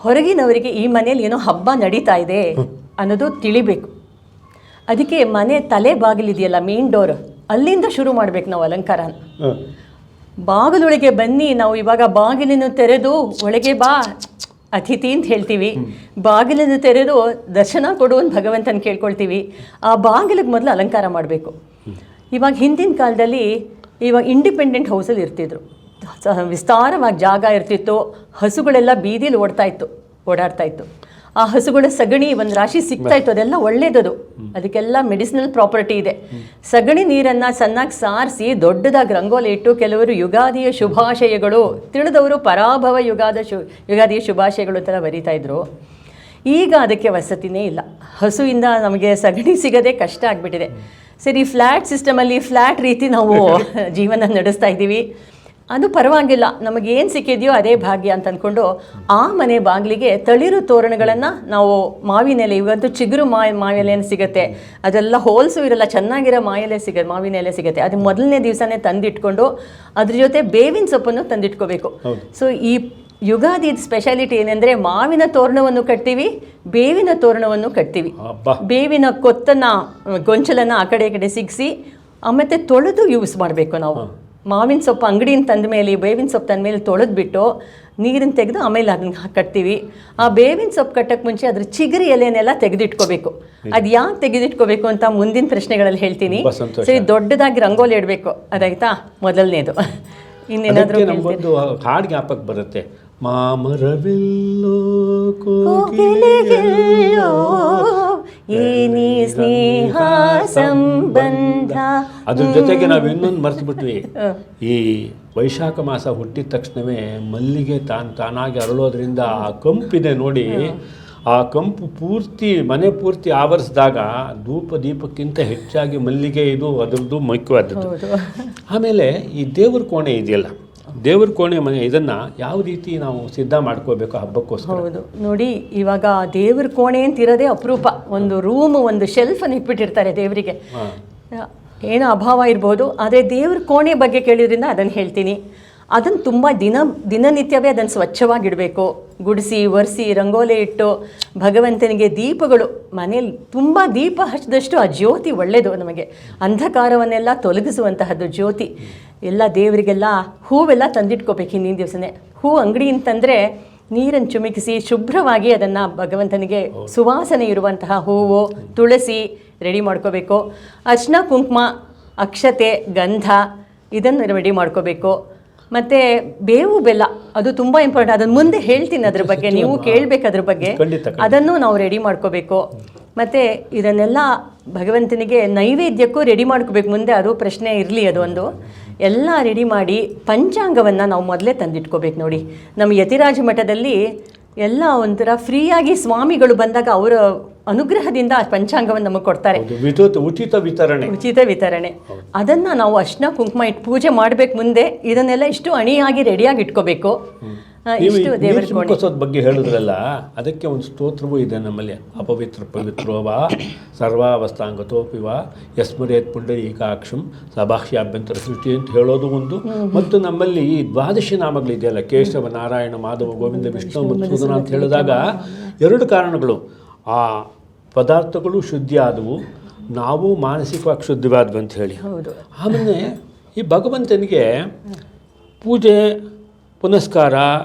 ಹೊರಗಿನವರಿಗೆ ಈ ಮನೇಲಿ ಏನೋ ಹಬ್ಬ ನಡೀತಾ ಇದೆ ಅನ್ನೋದು ತಿಳಿಬೇಕು. ಅದಕ್ಕೆ ಮನೆ ತಲೆ ಬಾಗಿಲಿದೆಯಲ್ಲ, ಮೇನ್ ಡೋರ್, ಅಲ್ಲಿಂದ ಶುರು ಮಾಡಬೇಕು ನಾವು ಅಲಂಕಾರನ. ಬಾಗಿಲೊಳಗೆ ಬನ್ನಿ, ನಾವು ಇವಾಗ ಬಾಗಿಲನ್ನು ತೆರೆದು ಒಳಗೆ ಬಾ ಅತಿಥಿ ಅಂತ ಹೇಳ್ತೀವಿ. ಬಾಗಿಲನ್ನು ತೆರೆದು ದರ್ಶನ ಕೊಡುವಂತ ಭಗವಂತನ ಕೇಳ್ಕೊಳ್ತೀವಿ. ಆ ಬಾಗಿಲಿಗೆ ಮೊದಲು ಅಲಂಕಾರ ಮಾಡಬೇಕು. ಇವಾಗ ಹಿಂದಿನ ಕಾಲದಲ್ಲಿ ಇವಾಗ ಇಂಡಿಪೆಂಡೆಂಟ್ ಹೌಸಲ್ಲಿ ಇರ್ತಿದ್ರು, ವಿಸ್ತಾರವಾಗಿ ಜಾಗ ಇರ್ತಿತ್ತು, ಹಸುಗಳೆಲ್ಲ ಬೀದಿಲಿ ಓಡಾಡ್ತಾ ಇತ್ತು. ಆ ಹಸುಗಳ ಸಗಣಿ ಒಂದು ರಾಶಿ ಸಿಗ್ತಾ ಇತ್ತು, ಅದೆಲ್ಲ ಒಳ್ಳೇದದು, ಅದಕ್ಕೆಲ್ಲ ಮೆಡಿಸಿನಲ್ ಪ್ರಾಪರ್ಟಿ ಇದೆ. ಸಗಣಿ ನೀರನ್ನು ಚೆನ್ನಾಗಿ ಸಾರಿಸಿ ದೊಡ್ಡದಾಗಿ ರಂಗೋಲಿ ಇಟ್ಟು ಕೆಲವರು ಯುಗಾದಿಯ ಶುಭಾಶಯಗಳು ತಿಳಿದವರು ಪರಾಭವ ಯುಗಾದಿಯ ಶುಭಾಶಯಗಳು ಥರ ಬರೀತಾ ಇದ್ರು. ಈಗ ಅದಕ್ಕೆ ವಸತಿನೇ ಇಲ್ಲ. ಹಸುವಿಂದ ನಮಗೆ ಸಗಣಿ ಸಿಗೋದೇ ಕಷ್ಟ ಆಗಿಬಿಟ್ಟಿದೆ. ಸರಿ, ಫ್ಲ್ಯಾಟ್ ಸಿಸ್ಟಮಲ್ಲಿ ಫ್ಲ್ಯಾಟ್ ರೀತಿ ನಾವು ಜೀವನ ನಡೆಸ್ತಾ ಇದ್ದೀವಿ. ಅದು ಪರವಾಗಿಲ್ಲ, ನಮಗೇನು ಸಿಕ್ಕಿದೆಯೋ ಅದೇ ಭಾಗ್ಯ ಅಂತ ಅಂದ್ಕೊಂಡು ಆ ಮನೆ ಬಾಗಿಲಿಗೆ ತಳಿರು ತೋರಣಗಳನ್ನು ನಾವು ಮಾವಿನ ಎಲೆ, ಇವಂತೂ ಚಿಗುರು ಮಾವಿನ ಸಿಗುತ್ತೆ, ಅದೆಲ್ಲ ಹೋಲ್ಸು ಇರಲ್ಲ, ಚೆನ್ನಾಗಿರೋ ಮಾವಿನ ಎಲೆ ಸಿಗುತ್ತೆ. ಅದು ಮೊದಲನೇ ದಿವಸನೇ ತಂದಿಟ್ಕೊಂಡು ಅದ್ರ ಜೊತೆ ಬೇವಿನ ಸೊಪ್ಪನ್ನು ತಂದಿಟ್ಕೋಬೇಕು. ಸೊ ಈ ಯುಗಾದಿ ಸ್ಪೆಷಾಲಿಟಿ ಏನೆಂದರೆ ಮಾವಿನ ತೋರಣವನ್ನು ಕಟ್ತೀವಿ, ಬೇವಿನ ತೋರಣವನ್ನು ಕಟ್ತೀವಿ. ಬೇವಿನ ಕೊತ್ತನ್ನು ಗೊಂಚಲನ್ನು ಆ ಕಡೆ ಈ ಕಡೆ ಸಿಗಿಸಿ ಆಮೇಲೆ ತೊಳೆದು ಯೂಸ್ ಮಾಡಬೇಕು ನಾವು. ಮಾವಿನ ಸೊಪ್ಪು ಅಂಗಡಿಯಿಂದ ತಂದ ಮೇಲೆ, ಬೇವಿನ ಸೊಪ್ಪು ತಂದ ಮೇಲೆ ತೊಳೆದ್ಬಿಟ್ಟು ನೀರನ್ನು ತೆಗೆದು ಆಮೇಲೆ ಅದನ್ನ ಕಟ್ತೀವಿ. ಆ ಬೇವಿನ ಸೊಪ್ಪು ಕಟ್ಟಕ್ಕೆ ಮುಂಚೆ ಅದ್ರ ಚಿಗುರಿ ಎಲೆನೆಲ್ಲ ತೆಗೆದಿಟ್ಕೋಬೇಕು. ಅದು ಯಾಕೆ ತೆಗೆದಿಟ್ಕೋಬೇಕು ಅಂತ ಮುಂದಿನ ಪ್ರಶ್ನೆಗಳಲ್ಲಿ ಹೇಳ್ತೀನಿ. ಸರಿ, ದೊಡ್ಡದಾಗಿ ರಂಗೋಲಿ ಇಡಬೇಕು, ಅದಾಯ್ತಾ ಮೊದಲನೇದು. ಇನ್ನೇನಾದರೂ ನಮಗೊಂದು ಹಾಡು ಜ್ಞಾಪಕ ಬರುತ್ತೆ, ಮಾಮರವಿಲ್ಲೋ ಕೋಗಿಲೆಯೆಲ್ಲೋ ಏನಿ ಸ್ನೇಹ ಸಂಬಂಧ. ಅದ್ರ ಜೊತೆಗೆ ನಾವು ಇನ್ನೊಂದು ಮರೆತುಬಿಟ್ವಿ, ಈ ವೈಶಾಖ ಮಾಸ ಹುಟ್ಟಿದ ತಕ್ಷಣವೇ ಮಲ್ಲಿಗೆ ತಾನಾಗಿ ಅರಳೋದ್ರಿಂದ ಆ ಕಂಪಿದೆ ನೋಡಿ, ಆ ಕಂಪು ಪೂರ್ತಿ ಮನೆ ಪೂರ್ತಿ ಆವರಿಸಿದಾಗ ದೀಪಕ್ಕಿಂತ ಹೆಚ್ಚಾಗಿ ಮಲ್ಲಿಗೆ ಇದು ಅದರದ್ದು ಮುಖ್ಯವಾದದ್ದು. ಆಮೇಲೆ ಈ ದೇವ್ರ ಕೋಣೆ ಇದೆಯಲ್ಲ, ದೇವ್ರ ಕೋಣೆ ಮನೆ, ಇದನ್ನು ಯಾವ ರೀತಿ ನಾವು ಸಿದ್ಧ ಮಾಡ್ಕೋಬೇಕು ಹಬ್ಬಕ್ಕೋಸ್ಕರ? ಹೌದು ನೋಡಿ, ಇವಾಗ ದೇವ್ರ ಕೋಣೆ ಅಂತ ಇರೋದೇ ಅಪರೂಪ. ಒಂದು ರೂಮ್, ಒಂದು ಶೆಲ್ಫನ್ನು ಇಟ್ಬಿಟ್ಟಿರ್ತಾರೆ ದೇವರಿಗೆ, ಏನೋ ಅಭಾವ ಇರ್ಬೋದು. ಆದರೆ ದೇವ್ರ ಕೋಣೆ ಬಗ್ಗೆ ಕೇಳಿದ್ರಿಂದ ಅದನ್ನು ಹೇಳ್ತೀನಿ. ಅದನ್ನು ತುಂಬ ದಿನನಿತ್ಯವೇ ಅದನ್ನು ಸ್ವಚ್ಛವಾಗಿಡಬೇಕು. ಗುಡಿಸಿ ಒರೆಸಿ ರಂಗೋಲಿ ಇಟ್ಟು ಭಗವಂತನಿಗೆ ದೀಪಗಳು, ಮನೇಲಿ ತುಂಬ ದೀಪ ಹಚ್ಚಿದಷ್ಟು ಆ ಜ್ಯೋತಿ ಒಳ್ಳೆಯದು ನಮಗೆ, ಅಂಧಕಾರವನ್ನೆಲ್ಲ ತೊಲಗಿಸುವಂತಹದ್ದು ಜ್ಯೋತಿ. ಎಲ್ಲ ದೇವರಿಗೆಲ್ಲ ಹೂವೆಲ್ಲ ತಂದಿಟ್ಕೋಬೇಕು ಹಿಂದಿನ ದಿವಸನೇ. ಹೂ ಅಂಗಡಿ ಅಂತಂದರೆ ನೀರನ್ನು ಚಿಮುಕಿಸಿ ಶುಭ್ರವಾಗಿ ಅದನ್ನು ಭಗವಂತನಿಗೆ ಸುವಾಸನೆ ಇರುವಂತಹ ಹೂವು, ತುಳಸಿ ರೆಡಿ ಮಾಡ್ಕೋಬೇಕು. ಅರ್ಶಿನ ಕುಂಕುಮ, ಅಕ್ಷತೆ, ಗಂಧ ಇದನ್ನು ರೆಡಿ ಮಾಡ್ಕೋಬೇಕು. ಮತ್ತು ಬೇವು ಬೆಲ್ಲ ಅದು ತುಂಬ ಇಂಪಾರ್ಟೆಂಟ್, ಅದನ್ನು ಮುಂದೆ ಹೇಳ್ತೀನಿ ಅದ್ರ ಬಗ್ಗೆ, ನೀವು ಕೇಳಬೇಕು ಅದ್ರ ಬಗ್ಗೆ. ಅದನ್ನು ನಾವು ರೆಡಿ ಮಾಡ್ಕೋಬೇಕು. ಮತ್ತು ಇದನ್ನೆಲ್ಲ ಭಗವಂತನಿಗೆ ನೈವೇದ್ಯಕ್ಕೂ ರೆಡಿ ಮಾಡ್ಕೋಬೇಕು ಮುಂದೆ, ಅದು ಪ್ರಶ್ನೆ ಇರಲಿ. ಅದು ಒಂದು ಎಲ್ಲ ರೆಡಿ ಮಾಡಿ ಪಂಚಾಂಗವನ್ನು ನಾವು ಮೊದಲೇ ತಂದಿಟ್ಕೋಬೇಕು. ನೋಡಿ, ನಮ್ಮ ಯತಿರಾಜ ಮಠದಲ್ಲಿ ಎಲ್ಲ ಒಂಥರ ಫ್ರೀಯಾಗಿ ಸ್ವಾಮಿಗಳು ಬಂದಾಗ ಅವರ ಅನುಗ್ರಹದಿಂದ ಆ ಪಂಚಾಂಗವನ್ನು ನಮಗೆ ಕೊಡ್ತಾರೆ, ಉಚಿತ ವಿತರಣೆ. ಅದನ್ನು ನಾವು ಅರ್ಶಿನ ಕುಂಕುಮ ಇಟ್ಟು ಪೂಜೆ ಮಾಡಬೇಕು ಮುಂದೆ. ಇದನ್ನೆಲ್ಲ ಇಷ್ಟು ಅಣಿಯಾಗಿ ರೆಡಿಯಾಗಿ ಇಟ್ಕೋಬೇಕು. ಇಷ್ಟು ದೇವರ ಕೋಣೆ ಬಗ್ಗೆ ಹೇಳಿದ್ರಲ್ಲ, ಅದಕ್ಕೆ ಒಂದು ಸ್ತೋತ್ರವೂ ಇದೆ ನಮ್ಮಲ್ಲಿ. ಅಪವಿತ್ರ ಪವಿತ್ರೋವ ಸರ್ವಾವಸ್ಥಾಂಗತೋಪಿವ ಯಸ್ಮರೇತ್ ಪುಂಡರೀಕಾಕ್ಷಂ ಸಭಾಷ್ಯಾಭ್ಯಂತರ ಸೃಷ್ಟಿ ಅಂತ ಹೇಳೋದು ಒಂದು. ಮತ್ತು ನಮ್ಮಲ್ಲಿ ಈ ದ್ವಾದಶಿ ನಾಮಗಳಿದೆಯಲ್ಲ, ಕೇಶವ, ನಾರಾಯಣ, ಮಾಧವ, ಗೋವಿಂದ, ವಿಷ್ಣು, ಮಧುಸೂದನ ಅಂತ ಹೇಳಿದಾಗ ಎರಡು ಕಾರಣಗಳು. ಆ ಪದಾರ್ಥಗಳು ಶುದ್ಧಿ ಆದವು, ನಾವು ಮಾನಸಿಕವಾಗಿ ಶುದ್ಧವಾದ್ವು ಅಂತ ಹೇಳಿ. ಆಮೇಲೆ ಈ ಭಗವಂತನಿಗೆ ಪೂಜೆ, ಪುನಸ್ಕಾರ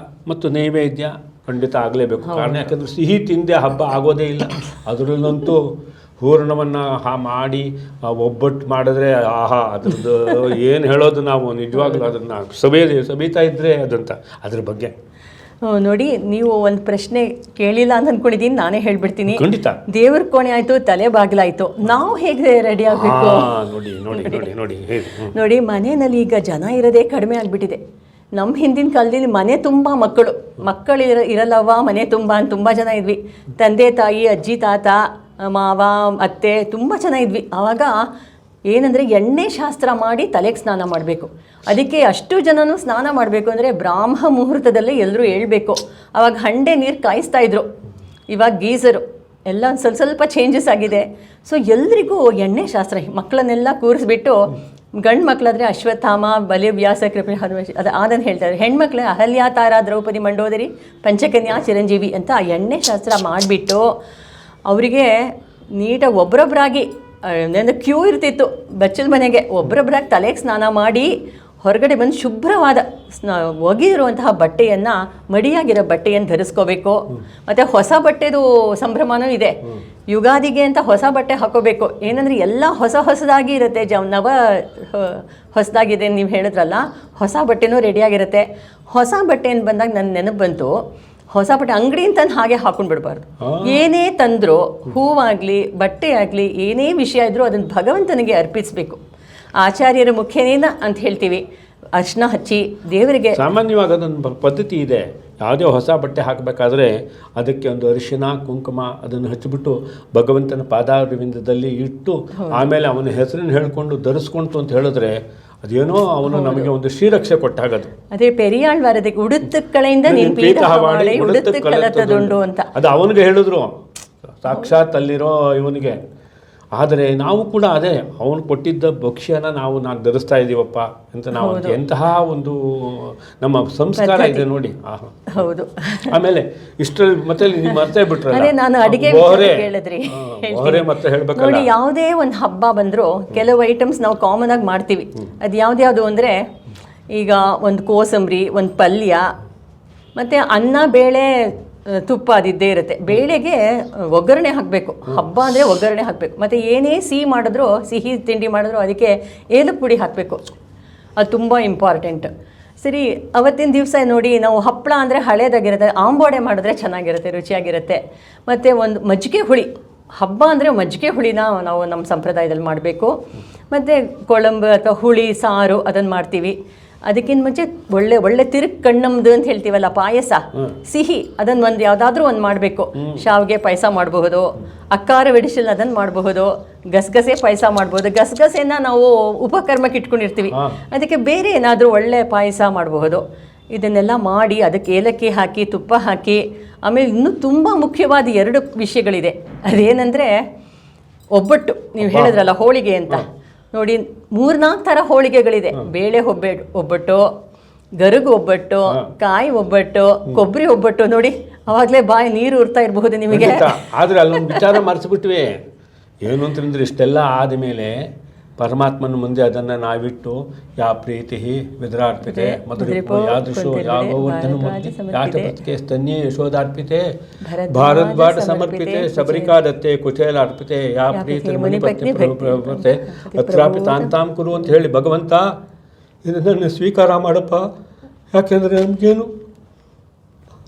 ಮತ್ತು ನೈವೇದ್ಯ ಖಂಡಿತ ಆಗಲೇಬೇಕು. ಕಾರಣ ಯಾಕಂದರೆ ಸಿಹಿ ತಿಂದೆ ಹಬ್ಬ ಆಗೋದೇ ಇಲ್ಲ. ಅದರಲ್ಲಂತೂ ಹೂರಣವನ್ನು ಮಾಡಿ ಒಬ್ಬಟ್ಟು ಮಾಡಿದ್ರೆ ಆಹಾ, ಅದ್ರದ್ದು ಏನು ಹೇಳೋದು ನಾವು ನಿಜವಾಗ್ಲೂ ಅದನ್ನು ಸಬೀತಾ ಇದ್ದರೆ ಅದಂತ ಅದ್ರ ಬಗ್ಗೆ. ನೋಡಿ, ನೀವು ಒಂದು ಪ್ರಶ್ನೆ ಕೇಳಿಲ್ಲ ಅಂತ ಅಂದ್ಕೊಂಡಿದ್ದೀನಿ, ನಾನೇ ಹೇಳ್ಬಿಡ್ತೀನಿ. ಖಂಡಿತ. ದೇವ್ರ ಕೋಣೆ ಆಯಿತು, ತಲೆ ಬಾಗಿಲಾಯಿತು, ನಾವು ಹೇಗೆ ರೆಡಿ ಆಗಬೇಕು ನೋಡಿ. ಮನೆಯಲ್ಲಿ ಈಗ ಜನ ಇರೋದೇ ಕಡಿಮೆ ಆಗಿಬಿಟ್ಟಿದೆ. ನಮ್ಮ ಹಿಂದಿನ ಕಾಲದಲ್ಲಿ ಮನೆ ತುಂಬ ಮಕ್ಕಳು ಇರಲ್ಲವ, ಮನೆ ತುಂಬ ಅಂತ ತುಂಬ ಜನ ಇದ್ವಿ. ತಂದೆ ತಾಯಿ, ಅಜ್ಜಿ ತಾತ, ಮಾವ, ಅತ್ತೆ ತುಂಬ ಜನ ಇದ್ವಿ. ಆವಾಗ ಏನಂದರೆ ಎಣ್ಣೆ ಶಾಸ್ತ್ರ ಮಾಡಿ ತಲೆಗೆ ಸ್ನಾನ ಮಾಡಬೇಕು. ಅದಕ್ಕೆ ಅಷ್ಟು ಜನನೂ ಸ್ನಾನ ಮಾಡಬೇಕು ಅಂದರೆ ಬ್ರಾಹ್ಮ ಮುಹೂರ್ತದಲ್ಲೇ ಎಲ್ಲರೂ ಹೇಳ್ಬೇಕು. ಆವಾಗ ಹಂಡೆ ನೀರು ಕಾಯಿಸ್ತಾಯಿದ್ರು, ಇವಾಗ ಗೀಸರು ಎಲ್ಲ ಸ್ವಲ್ಪ ಚೇಂಜಸ್ ಆಗಿದೆ. ಸೊ ಎಲ್ರಿಗೂ ಎಣ್ಣೆ ಶಾಸ್ತ್ರ, ಮಕ್ಕಳನ್ನೆಲ್ಲ ಕೂರಿಸ್ಬಿಟ್ಟು, ಗಂಡು ಮಕ್ಕಳಾದರೆ ಅಶ್ವತ್ಥಾಮ, ಬಲಿ, ವ್ಯಾಸ, ಕೃಪೆ, ಅದನ್ನು ಹೇಳ್ತಾರೆ. ಹೆಣ್ಮಕ್ಳು ಅಹಲ್ಯ, ತಾರ, ದ್ರೌಪದಿ, ಮಂಡೋದರಿ, ಪಂಚಕನ್ಯಾ, ಚಿರಂಜೀವಿ ಅಂತ ಆ ಎಣ್ಣೆ ಶಾಸ್ತ್ರ ಮಾಡಿಬಿಟ್ಟು ಅವರಿಗೆ ನೀಟಾಗಿ ಒಬ್ಬರೊಬ್ಬರಾಗಿ ಕ್ಯೂ ಇರ್ತಿತ್ತು ಬಚ್ಚಲ ಮನೆಗೆ, ಒಬ್ಬರೊಬ್ಬರಾಗಿ ತಲೆಗೆ ಸ್ನಾನ ಮಾಡಿ ಹೊರಗಡೆ ಬಂದು ಶುಭ್ರವಾದ ಒಗೆಯಿರುವಂತಹ ಬಟ್ಟೆಯನ್ನು, ಮಡಿಯಾಗಿರೋ ಬಟ್ಟೆಯನ್ನು ಧರಿಸ್ಕೋಬೇಕು. ಮತ್ತು ಹೊಸ ಬಟ್ಟೆದು ಸಂಭ್ರಮನೂ ಇದೆ. ಯುಗಾದಿಗೆ ಅಂತ ಹೊಸ ಬಟ್ಟೆ ಹಾಕೋಬೇಕು. ಏನಂದರೆ ಎಲ್ಲ ಹೊಸದಾಗಿ ಇರುತ್ತೆ. ಹೊಸದಾಗಿದೆ ನೀವು ಹೇಳಿದ್ರಲ್ಲ, ಹೊಸ ಬಟ್ಟೆನೂ ರೆಡಿಯಾಗಿರುತ್ತೆ. ಹೊಸ ಬಟ್ಟೆ ಅಂತ ಬಂದಾಗ ನನ್ನ ನೆನಪು ಬಂತು, ಹೊಸ ಬಟ್ಟೆ ಅಂಗಡಿ ಅಂತಂದು ಹಾಗೆ ಹಾಕೊಂಡು ಬಿಡಬಾರ್ದು. ಏನೇ ತಂದರೂ, ಹೂವಾಗಲಿ ಬಟ್ಟೆ ಆಗಲಿ ಏನೇ ವಿಷಯ ಇದ್ದರೂ ಅದನ್ನು ಭಗವಂತನಿಗೆ ಅರ್ಪಿಸಬೇಕು. ಆಚಾರ್ಯರ ಮುಖ್ಯನೇನ ಅಂತ ಹೇಳ್ತೀವಿ. ಅರ್ಶಿನ ಹಚ್ಚಿ ದೇವರಿಗೆ, ಸಾಮಾನ್ಯವಾಗಿ ಅದೊಂದು ಪದ್ಧತಿ ಇದೆ. ಯಾವುದೇ ಹೊಸ ಬಟ್ಟೆ ಹಾಕಬೇಕಾದ್ರೆ ಅದಕ್ಕೆ ಒಂದು ಅರಿಶಿನ ಕುಂಕುಮ ಅದನ್ನು ಹಚ್ಚಿಬಿಟ್ಟು ಭಗವಂತನ ಪಾದಾರವಿಂದದಲ್ಲಿ ಇಟ್ಟು ಆಮೇಲೆ ಅವನ ಹೆಸರನ್ನು ಹೇಳ್ಕೊಂಡು ಧರಿಸ್ಕೊಂತು ಅಂತ ಹೇಳಿದ್ರೆ ಅದೇನೋ ಅವನು ನಮಗೆ ಒಂದು ಶ್ರೀರಕ್ಷೆ ಕೊಟ್ಟಾಗದು. ಅದೇ ಪೆರಿಯಾಳ್ವಾರದಿಗೆ ಉಡುತ್ತು ಕಳೆಯಿಂದ ನೀನು ಪೀತ ಹಾವಾಳೆ ಉಡುತ್ತು ಕಲತದುಂಡು ಅಂತ ಅದು ಅವನಿಗೆ ಹೇಳಿದ್ರು, ಸಾಕ್ಷಾತ್ ಅಲ್ಲಿರೋ ಇವನಿಗೆ. ಆದರೆ ನಾವು ಕೂಡ ಅದೇ ಅವನು ಕೊಟ್ಟಿದ್ದ ಭಕ್ಷ್ಯನ ನಾವು ಧರಿಸ್ತಾ ಇದ್ದೀವಪ್ಪ ಅಂತ ನಾವು ಎಂತಹ ಒಂದು ನಮ್ಮ ಸಂಸ್ಕಾರ ಇದೆ ನೋಡಿ. ಹೌದು. ಆಮೇಲೆ ಇಷ್ಟರಲ್ಲಿ ಮತ್ತೆ ನೀವು ಮರ್ತೇ ಬಿಟ್ರಲ್ಲ, ನಾನು ಅಡಿಗೆ ಹೇಳಿದ್ರಿ ಮತ್ತೆ ಹೇಳ್ಬೇಕಲ್ಲ, ನೋಡಿ ಯಾವುದೇ ಒಂದು ಹಬ್ಬ ಬಂದರೂ ಕೆಲವು ಐಟಮ್ಸ್ ನಾವು ಕಾಮನ್ ಆಗಿ ಮಾಡ್ತೀವಿ. ಅದು ಯಾವ್ದ್ಯಾವುದು ಅಂದರೆ, ಈಗ ಒಂದು ಕೋಸಂಬರಿ, ಒಂದು ಪಲ್ಯ, ಮತ್ತು ಅನ್ನ ಬೇಳೆ ತುಪ್ಪ ಅದಿದ್ದೇ ಇರುತ್ತೆ. ಬೇಳೆಗೆ ಒಗ್ಗರಣೆ ಹಾಕಬೇಕು. ಹಬ್ಬ ಅಂದರೆ ಒಗ್ಗರಣೆ ಹಾಕಬೇಕು. ಮತ್ತು ಏನೇ ಸಿಹಿ ತಿಂಡಿ ಮಾಡಿದ್ರು ಅದಕ್ಕೆ ಏಲಕ್ಕಿ ಪುಡಿ ಹಾಕಬೇಕು. ಅದು ತುಂಬ ಇಂಪಾರ್ಟೆಂಟ್. ಸರಿ, ಅವತ್ತಿನ ದಿವಸ ನೋಡಿ ನಾವು ಹಪ್ಪಳ ಅಂದರೆ ಹಳೇದಾಗಿರುತ್ತೆ, ಆಂಬೋಡೆ ಮಾಡಿದ್ರೆ ಚೆನ್ನಾಗಿರುತ್ತೆ, ರುಚಿಯಾಗಿರುತ್ತೆ. ಮತ್ತು ಒಂದು ಮಜ್ಜಿಗೆ ಹುಳಿ, ಹಬ್ಬ ಅಂದರೆ ಮಜ್ಜಿಗೆ ಹುಳಿನ ನಾವು ನಮ್ಮ ಸಂಪ್ರದಾಯದಲ್ಲಿ ಮಾಡಬೇಕು. ಮತ್ತು ಕೊಳಂಬು ಅಥವಾ ಹುಳಿ ಸಾರು ಅದನ್ನು ಮಾಡ್ತೀವಿ. ಅದಕ್ಕಿಂತ ಮುಂಚೆ ಒಳ್ಳೆ ತಿರುಗ್ ಕಣ್ಣಮ್ದು ಅಂತ ಹೇಳ್ತೀವಲ್ಲ, ಪಾಯಸ ಸಿಹಿ, ಅದನ್ನು ಯಾವುದಾದ್ರೂ ಒಂದು ಮಾಡಬೇಕು. ಶಾವಿಗೆ ಪಾಯಸ ಮಾಡಬಹುದು, ಅಕ್ಕಾರ ವೆಡಿಶಲ್ ಅದನ್ನು ಮಾಡಬಹುದು, ಗಸಗಸೆ ಪಾಯಸ ಮಾಡ್ಬೋದು. ಗಸಗಸೆನ ನಾವು ಉಪಕರ್ಮಕ್ಕೆ ಇಟ್ಕೊಂಡಿರ್ತೀವಿ, ಅದಕ್ಕೆ ಬೇರೆ ಏನಾದರೂ ಒಳ್ಳೆ ಪಾಯಸ ಮಾಡಬಹುದು. ಇದನ್ನೆಲ್ಲ ಮಾಡಿ ಅದಕ್ಕೆ ಏಲಕ್ಕಿ ಹಾಕಿ ತುಪ್ಪ ಹಾಕಿ, ಆಮೇಲೆ ಇನ್ನೂ ತುಂಬ ಮುಖ್ಯವಾದ 2 ವಿಷಯಗಳಿದೆ. ಅದೇನೆಂದರೆ ಒಬ್ಬಟ್ಟು. ನೀವು ಹೇಳಿದ್ರಲ್ಲ ಹೋಳಿಗೆ ಅಂತ, ನೋಡಿ 3-4 ಥರ ಹೋಳಿಗೆಗಳಿದೆ. ಬೇಳೆ ಒಬ್ಬಟ್ಟು, ಗರುಗು ಒಬ್ಬಟ್ಟು, ಕಾಯಿ ಒಬ್ಬಟ್ಟು, ಕೊಬ್ಬರಿ ಒಬ್ಬಟ್ಟು. ನೋಡಿ ಅವಾಗಲೇ ಬಾಯಿ ನೀರು ಉರ್ತಾ ಇರಬಹುದು ನಿಮಗೆ. ಆದರೆ ಅಲ್ಲೊಂದು ವಿಚಾರ ಮರೆಸಿಬಿಟ್ವಿ. ಏನು ಅಂತಂದ್ರೆ ಇಷ್ಟೆಲ್ಲ ಆದಮೇಲೆ ಪರಮಾತ್ಮನ ಮುಂದೆ ಅದನ್ನು ನಾವಿಟ್ಟು ಯಾ ಪ್ರೀತಿ ವಿದ್ರಾರ್ಪಿತೆ ಮಧುರಿಪೋ ಯಾದೃಶೋ ಯಾಗೋವರ್ಧನು ಯಾಚಪತ್ಕೆ ಸ್ತನ್ಯೇ ಯಶೋದಾರ್ಪಿತೆ ಭಾರದ್ವಾಡ ಸಮರ್ಪಿತೆ ಶಬರಿಕಾದತ್ತೆ ಕುಚೇಲಾರ್ಪಿತೆ ಯಾ ಪ್ರೀತಿ ಮುನಿಪತ್ನಿ ಪ್ರವೃತ್ತೆ ಅತ್ರಾಪಿ ತಾಂತಾಂ ಕುರು ಅಂತ ಹೇಳಿ, ಭಗವಂತ ಇದನ್ನು ಸ್ವೀಕಾರ ಮಾಡಪ್ಪ. ಯಾಕೆಂದರೆ ನಮಗೇನು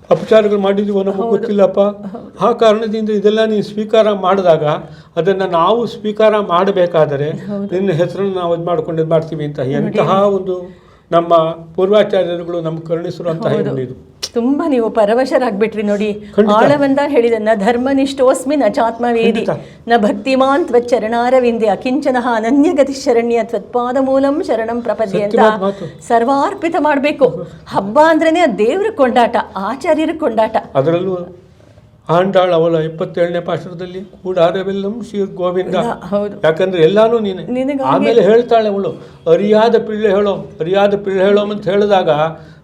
ಅಪಚಾರಗಳು ಮಾಡಿದ್ದೀವೋ ನಮಗೆ ಗೊತ್ತಿಲ್ಲಪ್ಪ. ಆ ಕಾರಣದಿಂದ ಇದೆಲ್ಲ ನೀನು ಸ್ವೀಕಾರ ಮಾಡಿದಾಗ ಅದನ್ನು ನಾವು ಸ್ವೀಕಾರ ಮಾಡಬೇಕಾದರೆ ನಿನ್ನ ಹೆಸರನ್ನು ನಾವು ಇದು ಮಾಡ್ಕೊಂಡು ಇದು ಮಾಡ್ತೀವಿ ಅಂತ ಎಂತಹ ಒಂದು ನಮ್ಮ ಪೂರ್ವಾಚಾರ್ಯರುಗಳು ನಮ್ಗೆ ಕರುಣಿಸಿರುವಂತಹ ಇದು. ತುಂಬ ನೀವು ಪರವಶರಾಗ್ಬಿಟ್ರಿ ನೋಡಿ. ಆಳವಂದ ಹೇಳಿದ ನ ಧರ್ಮನಿಷ್ಠೋಸ್ಮಿ ನ ಚಾತ್ಮವೇದಿ ನ ಭಕ್ತಿಮಾನ್ ತ್ವಚ್ಚರಣಾರವಿಂದೆ ಅಕಿಂಚನಃ ಅನನ್ಯಗತಿ ಶರಣ್ಯ ತ್ವತ್ಪಾದ ಮೂಲಂ ಶರಣಂ ಪ್ರಪದ್ಯೆ ಅಂತ ಸರ್ವಾರ್ಪಿತ ಮಾಡಬೇಕು. ಹಬ್ಬ ಅಂದ್ರೇನೆ ದೇವ್ರ ಕೊಂಡಾಟ, ಆಚಾರ್ಯರ ಕೊಂಡಾಟ. ಅದರಲ್ಲೂ ಆಂಡಾಳ್ ಅವಳ 27ನೇ ಪಾಶುರದಲ್ಲಿ ಕೂಡಾರವೆಲ್ಲಂ ಶ್ರೀ ಗೋವಿಂದ. ಯಾಕಂದ್ರೆ ಎಲ್ಲಾನು ನೀನೆ. ಆಮೇಲೆ ಹೇಳ್ತಾಳೆ ಅವಳು, ಅರಿಯಾದ ಪಿಳ್ಳೆ ಹೇಳೋ ಅಂತ ಹೇಳಿದಾಗ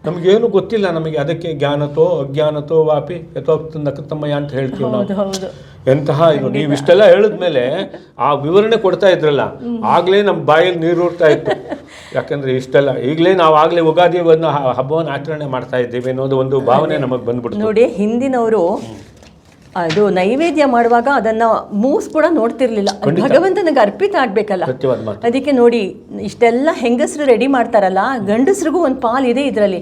ನಮಗೇನು ಗೊತ್ತಿಲ್ಲ. ನಮಗೆ ಅದಕ್ಕೆ ಜ್ಞಾನತೋ ಅಜ್ಞಾನತೋ ವಾಪಿ ಯಥೋಕ್ತ ನಕತಮ್ಮಯ್ಯ ಅಂತ ಹೇಳ್ತೀವಿ ನಾವು. ಎಂತಹ ಇದು ನೀವು ಇಷ್ಟೆಲ್ಲ ಹೇಳಿದ್ಮೇಲೆ ಆ ವಿವರಣೆ ಕೊಡ್ತಾ ಇದ್ರಲ್ಲ, ಆಗ್ಲೇ ನಮ್ಮ ಬಾಯಲ್ಲಿ ನೀರು ಊರ್ತಾ ಇತ್ತು. ಯಾಕಂದ್ರೆ ಇಷ್ಟೆಲ್ಲ ಈಗಲೇ ನಾವು ಆಗ್ಲೇ ಯುಗಾದಿಯನ್ನು ಹಬ್ಬವನ್ನು ಆಚರಣೆ ಮಾಡ್ತಾ ಇದ್ದೀವಿ ಅನ್ನೋದು ಒಂದು ಭಾವನೆ ನಮಗೆ ಬಂದ್ಬಿಡ್ತು ನೋಡಿ. ಹಿಂದಿನವರು ಅದು ನೈವೇದ್ಯ ಮಾಡುವಾಗ ಅದನ್ನ ಮೂಸ್ ಕೂಡ ನೋಡ್ತಿರ್ಲಿಲ್ಲ. ಭಗವಂತನಿಗೆ ಅರ್ಪಿತ ಆಗ್ಬೇಕಲ್ಲ. ಅದಕ್ಕೆ ನೋಡಿ ಇಷ್ಟೆಲ್ಲ ಹೆಂಗಸರು ರೆಡಿ ಮಾಡ್ತಾರಲ್ಲ, ಗಂಡಸ್ರಿಗೂ ಒಂದು ಪಾಲ್ ಇದೆ ಇದರಲ್ಲಿ.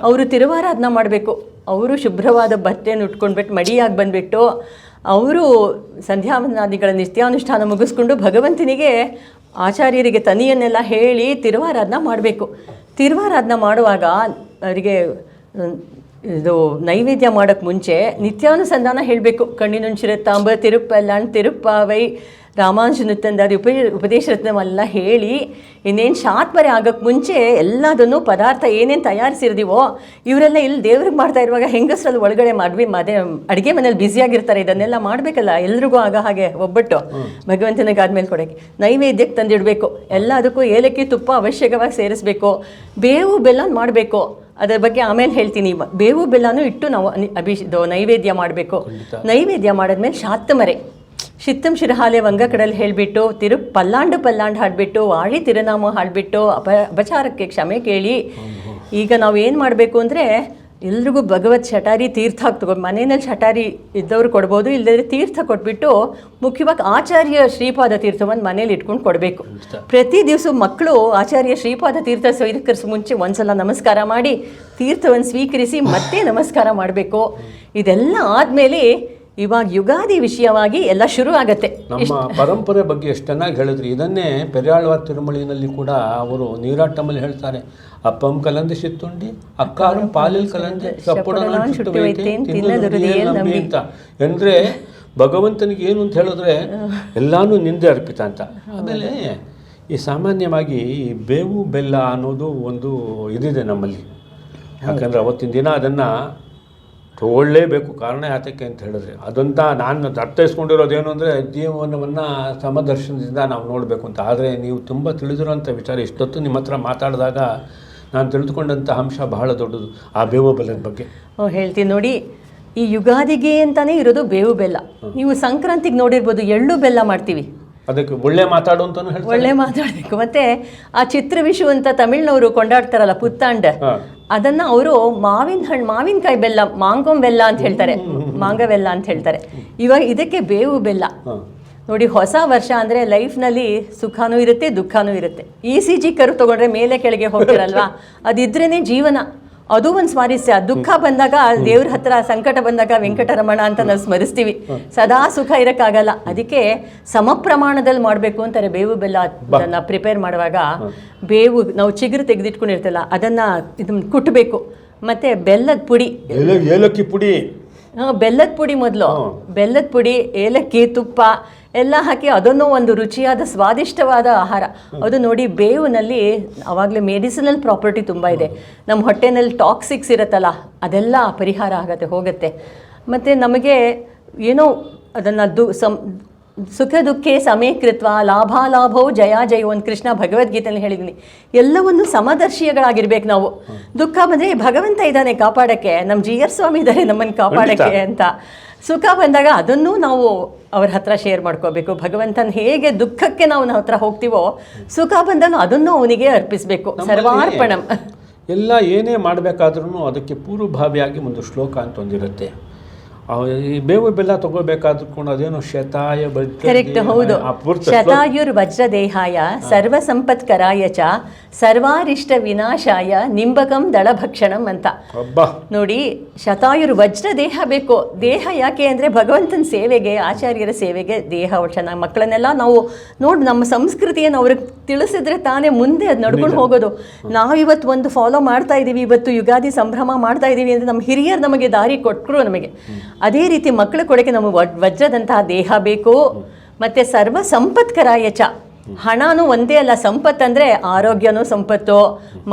ಅವರು ತಿರುವಾರಾಧನ ಮಾಡಬೇಕು. ಅವರು ಶುಭ್ರವಾದ ಬಟ್ಟೆಯನ್ನು ಉಟ್ಕೊಂಡ್ಬಿಟ್ಟು ಮಡಿಯಾಗಿ ಬಂದ್ಬಿಟ್ಟು ಅವರು ಸಂಧ್ಯಾವಂದನಾದಿಗಳ ನಿತ್ಯಾನುಷ್ಠಾನ ಮುಗಿಸ್ಕೊಂಡು ಭಗವಂತನಿಗೆ ಆಚಾರ್ಯರಿಗೆ ತನಿಯನ್ನೆಲ್ಲ ಹೇಳಿ ತಿರುವಾರಾಧನ ಮಾಡಬೇಕು. ತಿರುವಾರಾಧನ ಮಾಡುವಾಗ ಅವರಿಗೆ ಇದು ನೈವೇದ್ಯ ಮಾಡೋಕ್ಕೆ ಮುಂಚೆ ನಿತ್ಯಾನುಸಂಧಾನ ಹೇಳಬೇಕು. ಕಣ್ಣಿನುಂಚಿರುತ್ತಾಂಬ ತಿರುಪ್ಪಲ್ಲಾಣ್ ತಿರುಪ್ಪಾವೈ ರಾಮಾನುಜನುತ್ತಂದಾದಿ ಉಪದೇಶ ರತ್ನವೆಲ್ಲ ಹೇಳಿ ಇನ್ನೇನು ಶಾತ್ಮರೆ ಆಗೋಕ್ಕೆ ಮುಂಚೆ ಎಲ್ಲದನ್ನು ಪದಾರ್ಥ ಏನೇನು ತಯಾರಿಸಿರ್ದೀವೋ ಇವರೆಲ್ಲ ಇಲ್ಲಿ ದೇವ್ರಿಗೆ ಮಾಡ್ತಾ ಇರುವಾಗ ಹೆಂಗಸರಲ್ಲಿ ಒಳಗಡೆ ಅಡುಗೆ ಮನೇಲಿ ಬ್ಯುಸಿಯಾಗಿರ್ತಾರೆ. ಇದನ್ನೆಲ್ಲ ಮಾಡಬೇಕಲ್ಲ ಎಲ್ರಿಗೂ ಹಾಗೆ ಒಬ್ಬಟ್ಟು ಭಗವಂತನಿಗೆ ಆದ್ಮೇಲೆ ಕೊಡೋಕ್ಕೆ ಇದು ತಂದಿಡಬೇಕು. ಎಲ್ಲದಕ್ಕೂ ಏಲಕ್ಕಿ ತುಪ್ಪ ಅವಶ್ಯಕವಾಗಿ ಸೇರಿಸ್ಬೇಕು. ಬೇವು ಬೆಲ್ಲ ಮಾಡಬೇಕು. ಅದರ ಬಗ್ಗೆ ಆಮೇಲೆ ಹೇಳ್ತೀನಿ. ಬೇವು ಬೆಲ್ಲನೂ ಇಟ್ಟು ನಾವು ನೈವೇದ್ಯ ಮಾಡಬೇಕು. ನೈವೇದ್ಯ ಮಾಡಿದ್ಮೇಲೆ ಶಿತ್ತಂ ಶಿರಹಾಲೆ ವಂಗಕಡಲ್ಲಿ ಹೇಳಿಬಿಟ್ಟು ಪಲ್ಲಾಂಡು ಹಾಡಿಬಿಟ್ಟು ವಾಳಿ ತಿರುನಾಮ ಹಾಡಿಬಿಟ್ಟು ಅಪಚಾರಕ್ಕೆ ಕ್ಷಮೆ ಕೇಳಿ. ಈಗ ನಾವು ಏನು ಮಾಡಬೇಕು ಅಂದರೆ ಎಲ್ರಿಗೂ ಭಗವತ್ ಶಟಾರಿ ತೀರ್ಥ ತಗೊಂಡು ಮನೆಯಲ್ಲಿ ಶಟಾರಿ ಇದ್ದವ್ರು ಕೊಡ್ಬೋದು, ಇಲ್ಲದ್ರೆ ತೀರ್ಥ ಕೊಟ್ಬಿಟ್ಟು ಮುಖ್ಯವಾಗಿ ಆಚಾರ್ಯ ಶ್ರೀಪಾದ ತೀರ್ಥವನ್ನು ಮನೇಲಿ ಇಟ್ಕೊಂಡು ಕೊಡಬೇಕು. ಪ್ರತಿ ದಿವಸ ಮಕ್ಕಳು ಆಚಾರ್ಯ ಶ್ರೀಪಾದ ತೀರ್ಥ ಸ್ವೀಕರಿಸ ಮುಂಚೆ ಒಂದ್ಸಲ ನಮಸ್ಕಾರ ಮಾಡಿ ತೀರ್ಥವನ್ನು ಸ್ವೀಕರಿಸಿ ಮತ್ತೆ ನಮಸ್ಕಾರ ಮಾಡಬೇಕು. ಇದೆಲ್ಲ ಆದಮೇಲೆ ಇವಾಗ ಯುಗಾದಿ ವಿಷಯವಾಗಿ ಎಲ್ಲ ಶುರು ಆಗತ್ತೆ. ನಮ್ಮ ಪರಂಪರೆ ಬಗ್ಗೆ ಎಷ್ಟು ಚೆನ್ನಾಗಿ ಹೇಳಿದ್ರಿ. ಇದನ್ನೇ ಪೆರಿಯಾಳ್ವಾರ್ ತಿರುಮಳಿನಲ್ಲಿ ಕೂಡ ಅವರು ನೀರಾಟಮಲ್ಲಿ ಹೇಳ್ತಾರೆ, ಅಪ್ಪಂ ಕಲಂದೆ ಸಿತ್ತುಂಡಿ ಅಕ್ಕಾರಂ ಪಾಲಿಲ್ ಕಲಂದೆ ಅಂತ. ಅಂದರೆ ಭಗವಂತನಿಗೆ ಏನು ಅಂತ ಹೇಳಿದ್ರೆ ಎಲ್ಲಾನು ನಿಂದೆ ಅರ್ಪಿತ ಅಂತ. ಆಮೇಲೆ ಈ ಸಾಮಾನ್ಯವಾಗಿ ಈ ಬೇವು ಬೆಲ್ಲ ಅನ್ನೋದು ಒಂದು ಇದಿದೆ ನಮ್ಮಲ್ಲಿ. ಯಾಕಂದರೆ ಅವತ್ತಿನ ದಿನ ಅದನ್ನು ತಗೊಳ್ಳೇಬೇಕು. ಕಾರಣ ಯಾತಕ್ಕೆ ಅಂತ ಹೇಳಿದ್ರೆ ಅದಂತ ನಾನು ಅರ್ಥೈಸ್ಕೊಂಡಿರೋದೇನು ಅಂದರೆ ಜೀವನವನ್ನು ಸಮದರ್ಶನದಿಂದ ನಾವು ನೋಡಬೇಕು ಅಂತ. ಆದರೆ ನೀವು ತುಂಬ ತಿಳಿದಿರೋಂಥ ವಿಚಾರ ಇಷ್ಟೊತ್ತು ನಿಮ್ಮ ಹತ್ರ ಮಾತಾಡಿದಾಗ ನಾನು ತಿಳಿದುಕೊಂಡಂಥ ಅಂಶ ಬಹಳ ದೊಡ್ಡದು, ಆ ಬೇವು ಬೆಲ್ಲದ ಬಗ್ಗೆ. ಹೇಳ್ತೀನಿ ನೋಡಿ, ಈ ಯುಗಾದಿಗೆ ಅಂತಲೇ ಇರೋದು ಬೇವು ಬೆಲ್ಲ. ನೀವು ಸಂಕ್ರಾಂತಿಗೆ ನೋಡಿರ್ಬೋದು, ಎಳ್ಳು ಬೆಲ್ಲ ಮಾಡ್ತೀವಿ. ಅದಕ್ಕೆ ಒಳ್ಳೆ ಮಾತಾಡು ಅಂತಲೂ ಹೇಳ್ತಾರೆ, ಒಳ್ಳೆ ಮಾತಾಡಬೇಕು. ಮತ್ತು ಆ ಚಿತ್ರವಿಷು ಅಂತ ತಮಿಳ್ನವರು ಕೊಂಡಾಡ್ತಾರಲ್ಲ, ಪುತ್ತಾಂಡ, ಅದನ್ನು ಅವರು ಮಾವಿನಕಾಯಿ ಬೆಲ್ಲ, ಮಾಂಗೋಂ ಬೆಲ್ಲ ಅಂತ ಹೇಳ್ತಾರೆ, ಮಾಂಗ ಬೆಲ್ಲ ಅಂತ ಹೇಳ್ತಾರೆ. ಇವಾಗ ಇದಕ್ಕೆ ಬೇವು ಬೆಲ್ಲ. ನೋಡಿ, ಹೊಸ ವರ್ಷ ಅಂದರೆ ಲೈಫ್ನಲ್ಲಿ ಸುಖನೂ ಇರುತ್ತೆ, ದುಃಖನೂ ಇರುತ್ತೆ. ECG ಕರು ತೊಗೊಂಡ್ರೆ ಮೇಲೆ ಕೆಳಗೆ ಹೋಗ್ತಿರಲ್ವಾ, ಅದಿದ್ರೇ ಜೀವನ. ಅದು ಒಂದು ಸ್ಮರಿಸ್ಯ. ದುಃಖ ಬಂದಾಗ ದೇವ್ರ ಹತ್ರ, ಸಂಕಟ ಬಂದಾಗ ವೆಂಕಟರಮಣ ಅಂತ ನಾವು ಸ್ಮರಿಸ್ತೀವಿ. ಸದಾ ಸುಖ ಇರೋಕ್ಕಾಗಲ್ಲ, ಅದಕ್ಕೆ ಸಮ ಪ್ರಮಾಣದಲ್ಲಿ ಮಾಡಬೇಕು ಅಂತಾರೆ. ಬೇವು ಬೆಲ್ಲ ಅದನ್ನು ಪ್ರಿಪೇರ್ ಮಾಡುವಾಗ ಬೇವು ನಾವು ಚಿಗುರು ತೆಗೆದಿಟ್ಕೊಂಡಿರ್ತಲ್ಲ ಅದನ್ನು ಇದನ್ನು ಕುಟ್ಟಬೇಕು. ಮತ್ತು ಬೆಲ್ಲದ ಪುಡಿ, ಏಲಕ್ಕಿ ಪುಡಿ, ಬೆಲ್ಲದ ಪುಡಿ ಮೊದಲು, ಬೆಲ್ಲದ ಪುಡಿ, ಏಲಕ್ಕಿ, ತುಪ್ಪ ಎಲ್ಲ ಹಾಕಿ ಅದನ್ನು ಒಂದು ರುಚಿಯಾದ ಸ್ವಾದಿಷ್ಟವಾದ ಆಹಾರ. ಅದು ನೋಡಿ, ಬೇವಿನಲ್ಲಿ ಆವಾಗಲೇ ಮೆಡಿಸಿನಲ್ ಪ್ರಾಪರ್ಟಿ ತುಂಬ ಇದೆ. ನಮ್ಮ ಹೊಟ್ಟೆನಲ್ಲಿ ಟಾಕ್ಸಿಕ್ಸ್ ಇರುತ್ತಲ್ಲ, ಅದೆಲ್ಲ ಪರಿಹಾರ ಆಗತ್ತೆ, ಹೋಗುತ್ತೆ. ಮತ್ತು ನಮಗೆ ಏನೋ ಅದನ್ನು ಸುಖ ದುಃಖೇ ಸಮೀಕೃತ್ವ ಲಾಭಾಲಾಭವು ಜಯೋ ಅಂತ ಕೃಷ್ಣ ಭಗವದ್ಗೀತೆಯಲ್ಲಿ ಹೇಳಿದ್ದೀನಿ. ಎಲ್ಲವನ್ನು ಸಮದರ್ಶಿಗಳಾಗಿರ್ಬೇಕು ನಾವು. ದುಃಖ ಬಂದರೆ ಭಗವಂತ ಇದ್ದಾನೆ ಕಾಪಾಡೋಕ್ಕೆ, ನಮ್ಮ GR ಸ್ವಾಮಿ ಇದ್ದಾರೆ ನಮ್ಮನ್ನು ಕಾಪಾಡೋಕ್ಕೆ ಅಂತ. ಸುಖ ಬಂದಾಗ ಅದನ್ನು ನಾವು ಅವ್ರ ಹತ್ರ ಶೇರ್ ಮಾಡ್ಕೋಬೇಕು. ಭಗವಂತನ ಹೇಗೆ ದುಃಖಕ್ಕೆ ನಾವು ಹತ್ರ ಹೋಗ್ತೀವೋ, ಸುಖ ಬಂದಾಗ ಅದನ್ನು ಅವನಿಗೆ ಅರ್ಪಿಸಬೇಕು. ಸರ್ವಾರ್ಪಣಂ. ಎಲ್ಲ ಏನೇ ಮಾಡಬೇಕಾದ್ರೂ ಅದಕ್ಕೆ ಪೂರ್ವಭಾವಿಯಾಗಿ ಒಂದು ಶ್ಲೋಕ ಅಂತ ಒಂದಿರುತ್ತೆ. ಈ ಬೇವು ಬೆಲ್ಲ ತಗೋಬೇಕಾದ್ರೂ ಕೂಡ ಅದೇನೋ ಶತಾಯ ಕರೆಕ್ಟ್, ಹೌದು. ಶತಾಯುರ್ ವಜ್ರದೇಹಾಯ ಸರ್ವ ಸಂಪತ್ಕರಾಯ ಚ ಸರ್ವಾರಿಷ್ಟ ವಿನಾಶಾಯ ನಿಂಬಕಂ ದಳಭಕ್ಷಣಂ ಅಂತ. ನೋಡಿ, ಶತಾಯುರ್ ವಜ್ರ ದೇಹ ಬೇಕು. ದೇಹ ಯಾಕೆ ಅಂದರೆ ಭಗವಂತನ ಸೇವೆಗೆ, ಆಚಾರ್ಯರ ಸೇವೆಗೆ ದೇಹ ಚೆನ್ನಾಗಿ. ಮಕ್ಕಳನ್ನೆಲ್ಲ ನಾವು ನೋಡಿ, ನಮ್ಮ ಸಂಸ್ಕೃತಿಯನ್ನು ಅವ್ರಿಗೆ ತಿಳಿಸಿದ್ರೆ ತಾನೇ ಮುಂದೆ ಅದು ನಡ್ಕೊಂಡು ಹೋಗೋದು. ನಾವು ಇವತ್ತು ಒಂದು ಫಾಲೋ ಮಾಡ್ತಾ ಇದ್ದೀವಿ, ಇವತ್ತು ಯುಗಾದಿ ಸಂಭ್ರಮ ಮಾಡ್ತಾ ಇದ್ದೀವಿ ಅಂದರೆ ನಮ್ಮ ಹಿರಿಯರು ನಮಗೆ ದಾರಿ ಕೊಟ್ಟರು ನಮಗೆ. ಅದೇ ರೀತಿ ಮಕ್ಕಳು ಕೊಡೋಕ್ಕೆ ನಮಗೆ ವಜ್ರದಂತಹ ದೇಹ ಬೇಕು. ಮತ್ತು ಸರ್ವ ಸಂಪತ್ಕರಾಯ ಚ, ಹಣನೂ ಒಂದೇ ಅಲ್ಲ, ಸಂಪತ್ತಂದರೆ ಆರೋಗ್ಯನೂ ಸಂಪತ್ತು,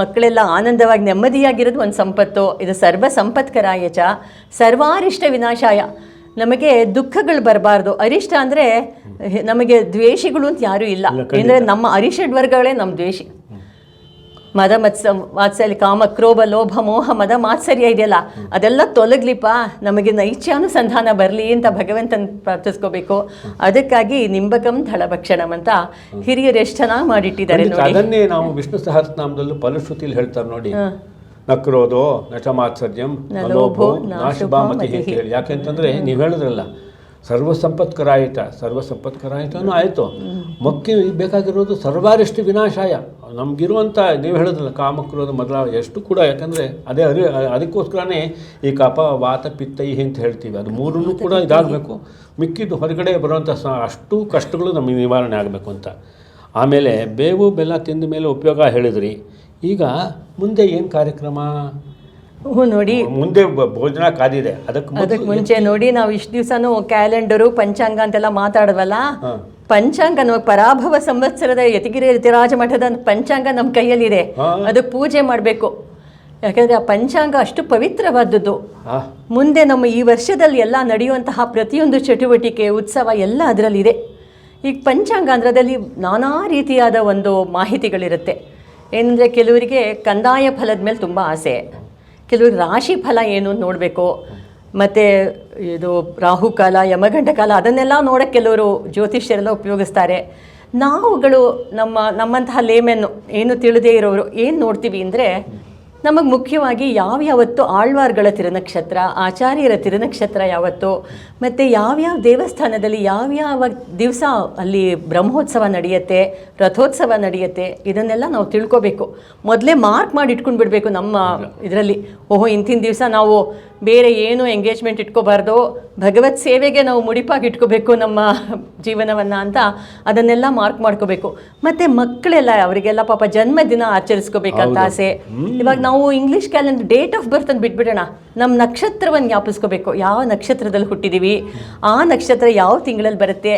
ಮಕ್ಕಳೆಲ್ಲ ಆನಂದವಾಗಿ ನೆಮ್ಮದಿಯಾಗಿರೋದು ಒಂದು ಸಂಪತ್ತು. ಇದು ಸರ್ವ ಸಂಪತ್ಕರಾಯ ಚ ಸರ್ವಾರಿಷ್ಟ ವಿನಾಶಾಯ, ನಮಗೆ ದುಃಖಗಳು ಬರಬಾರ್ದು. ಅರಿಷ್ಟ ಅಂದರೆ ನಮಗೆ ದ್ವೇಷಿಗಳು ಅಂತ ಯಾರೂ ಇಲ್ಲ. ಅಂದರೆ ನಮ್ಮ ಅರಿಷಡ್ವರ್ಗಗಳೇ ನಮ್ಮ ದ್ವೇಷಿ. ಮದ ವಾತ್ಸಲ್ಯ, ಕಾಮ, ಕ್ರೋಧ, ಲೋಭ, ಮೋಹ, ಮದ, ಮಾತ್ಸರ್ಯ ಇದೆಯಲ್ಲ, ಅದೆಲ್ಲ ತೊಲಗ್ಲಿಪ್ಪ, ನಮಗೆ ನೈಚ್ಯಾನುಸಂಧಾನ ಬರಲಿ ಅಂತ ಭಗವಂತನ ಪ್ರಾರ್ಥಿಸ್ಕೋಬೇಕು. ಅದಕ್ಕಾಗಿ ನಿಂಬಕಂ ದಳಭಕ್ಷಣಂ ಅಂತ ಹಿರಿಯರು ಎಷ್ಟು ಚೆನ್ನಾಗಿ ಮಾಡಿಟ್ಟಿದ್ದಾರೆ ನೋಡಿ. ಅದನ್ನೇ ನಾವು ವಿಷ್ಣು ಸಹಸ್ರನಾಮದಲ್ಲೂ ಫಲಶ್ರುತಿಯಲ್ಲಿ ಹೇಳ್ತಾರೆ ನೋಡಿ, ನಕ್ರೋಧೋ ನಚ ಮಾತ್ಸರ್ಯಂ ಲೋಭೋ ನಾಶುಭಾಮತಿ ಅಂತ ಹೇಳಿ. ಯಾಕೆಂತಂದರೆ ನೀವು ಹೇಳಿದ್ರಲ್ಲ, ಸರ್ವ ಸಂಪತ್ಕರಾಯಿತನೂ ಆಯಿತು. ಮುಖ್ಯ ಬೇಕಾಗಿರೋದು ಸರ್ವಾರಿಷ್ಟು ವಿನಾಶಾಯ. ನಮಗಿರುವಂಥ ನೀವು ಹೇಳಿದ್ರಲ್ಲ ಕಾಮಕ್ರೋಧ ಮೊದಲಾದ ಎಷ್ಟು ಕೂಡ, ಯಾಕಂದರೆ ಅದಕ್ಕೋಸ್ಕರನೇ ಈ ಕಪ ವಾತ ಪಿತ್ತ ಅಂತ ಹೇಳ್ತೀವಿ. ಅದು ಮೂರನ್ನೂ ಕೂಡ ಇದಾಗಬೇಕು. ಮಿಕ್ಕಿದ್ದು ಹೊರಗಡೆ ಬರುವಂಥ ಅಷ್ಟು ಕಷ್ಟಗಳು ನಮಗೆ ನಿವಾರಣೆ ಆಗಬೇಕು ಅಂತ. ಆಮೇಲೆ ಬೇವು ಬೆಲ್ಲ ತಿಂದ ಮೇಲೆ ಉಪಯೋಗ ಹೇಳಿದ್ರಿ. ಈಗ ಮುಂದೆ ಏನು ಕಾರ್ಯಕ್ರಮ? ನೋಡಿ, ಮುಂದೆ ಭೋಜನ ಕಾದಿದೆ. ಅದಕ್ಕೆ ಮುಂಚೆ ನೋಡಿ, ನಾವು ಇಷ್ಟು ದಿವಸನೂ ಕ್ಯಾಲೆಂಡರು, ಪಂಚಾಂಗ ಅಂತೆಲ್ಲ ಮಾತಾಡವಲ್ಲ. ಪಂಚಾಂಗ ನಮಗೆ ಪರಾಭವ ಸಂವತ್ಸರದ ಯತಿಗಿರಿ ಯತಿರಾಜ ಮಠದ ಪಂಚಾಂಗ ನಮ್ಮ ಕೈಯಲ್ಲಿದೆ. ಅದಕ್ಕೆ ಪೂಜೆ ಮಾಡಬೇಕು. ಯಾಕಂದರೆ ಆ ಪಂಚಾಂಗ ಅಷ್ಟು ಪವಿತ್ರವಾದದ್ದು. ಮುಂದೆ ನಮ್ಮ ಈ ವರ್ಷದಲ್ಲಿ ಎಲ್ಲ ನಡೆಯುವಂತಹ ಪ್ರತಿಯೊಂದು ಚಟುವಟಿಕೆ, ಉತ್ಸವ ಎಲ್ಲ ಅದರಲ್ಲಿದೆ. ಈಗ ಪಂಚಾಂಗ ಅಂದ್ರೆ ಅದರಲ್ಲಿ ನಾನಾ ರೀತಿಯಾದ ಒಂದು ಮಾಹಿತಿಗಳಿರುತ್ತೆ. ಏನಂದರೆ ಕೆಲವರಿಗೆ ಕಂದಾಯ ಫಲದ ಮೇಲೆ ತುಂಬ ಆಸೆ, ಕೆಲವರು ರಾಶಿ ಫಲ ಏನು ನೋಡಬೇಕು, ಮತ್ತು ಇದು ರಾಹುಕಾಲ, ಯಮಗಂಡ ಕಾಲ ಅದನ್ನೆಲ್ಲ ನೋಡೋಕ್ಕೆ ಕೆಲವರು ಜ್ಯೋತಿಷ್ಯರೆಲ್ಲ ಉಪಯೋಗಿಸ್ತಾರೆ. ನಾವುಗಳು ನಮ್ಮಂತಹ ಲೇಮೆನ್ನು ಏನು ತಿಳಿದೇ ಇರೋರು ಏನು ನೋಡ್ತೀವಿ ಅಂದರೆ, ನಮಗೆ ಮುಖ್ಯವಾಗಿ ಯಾವ್ಯಾವತ್ತು ಆಳ್ವಾರ್ಗಳ ತಿರುನಕ್ಷತ್ರ, ಆಚಾರ್ಯರ ತಿರುನಕ್ಷತ್ರ ಯಾವತ್ತು, ಮತ್ತು ಯಾವ್ಯಾವ ದೇವಸ್ಥಾನದಲ್ಲಿ ಯಾವ್ಯಾವ ದಿವಸ ಅಲ್ಲಿ ಬ್ರಹ್ಮೋತ್ಸವ ನಡೆಯುತ್ತೆ, ರಥೋತ್ಸವ ನಡೆಯುತ್ತೆ, ಇದನ್ನೆಲ್ಲ ನಾವು ತಿಳ್ಕೊಬೇಕು. ಮೊದಲೇ ಮಾರ್ಕ್ ಮಾಡಿ ಇಟ್ಕೊಂಡು ಬಿಡಬೇಕು ನಮ್ಮ ಇದರಲ್ಲಿ. ಓಹೋ, ಇಂತಿನ ದಿವಸ ನಾವು ಬೇರೆ ಏನು ಎಂಗೇಜ್ಮೆಂಟ್ ಇಟ್ಕೋಬಾರ್ದು, ಭಗವತ್ ಸೇವೆಗೆ ನಾವು ಮುಡಿಪಾಗಿ ಇಟ್ಕೋಬೇಕು ನಮ್ಮ ಜೀವನವನ್ನು ಅಂತ ಅದನ್ನೆಲ್ಲ ಮಾರ್ಕ್ ಮಾಡ್ಕೋಬೇಕು. ಮತ್ತು ಮಕ್ಕಳೆಲ್ಲ ಅವರಿಗೆಲ್ಲ ಪಾಪ ಜನ್ಮದಿನ ಆಚರಿಸ್ಕೋಬೇಕಂತ ಆಸೆ. ಇವಾಗ ನಾವು English calendar date of birth ಅಂತ ಬಿಟ್ಬಿಡೋಣ, ನಮ್ಮ ನಕ್ಷತ್ರವನ್ನು ಜ್ಞಾಪಿಸ್ಕೋಬೇಕು. ಯಾವ ನಕ್ಷತ್ರದಲ್ಲಿ ಹುಟ್ಟಿದ್ದೀವಿ, ಆ ನಕ್ಷತ್ರ ಯಾವ ತಿಂಗಳಲ್ಲಿ ಬರುತ್ತೆ,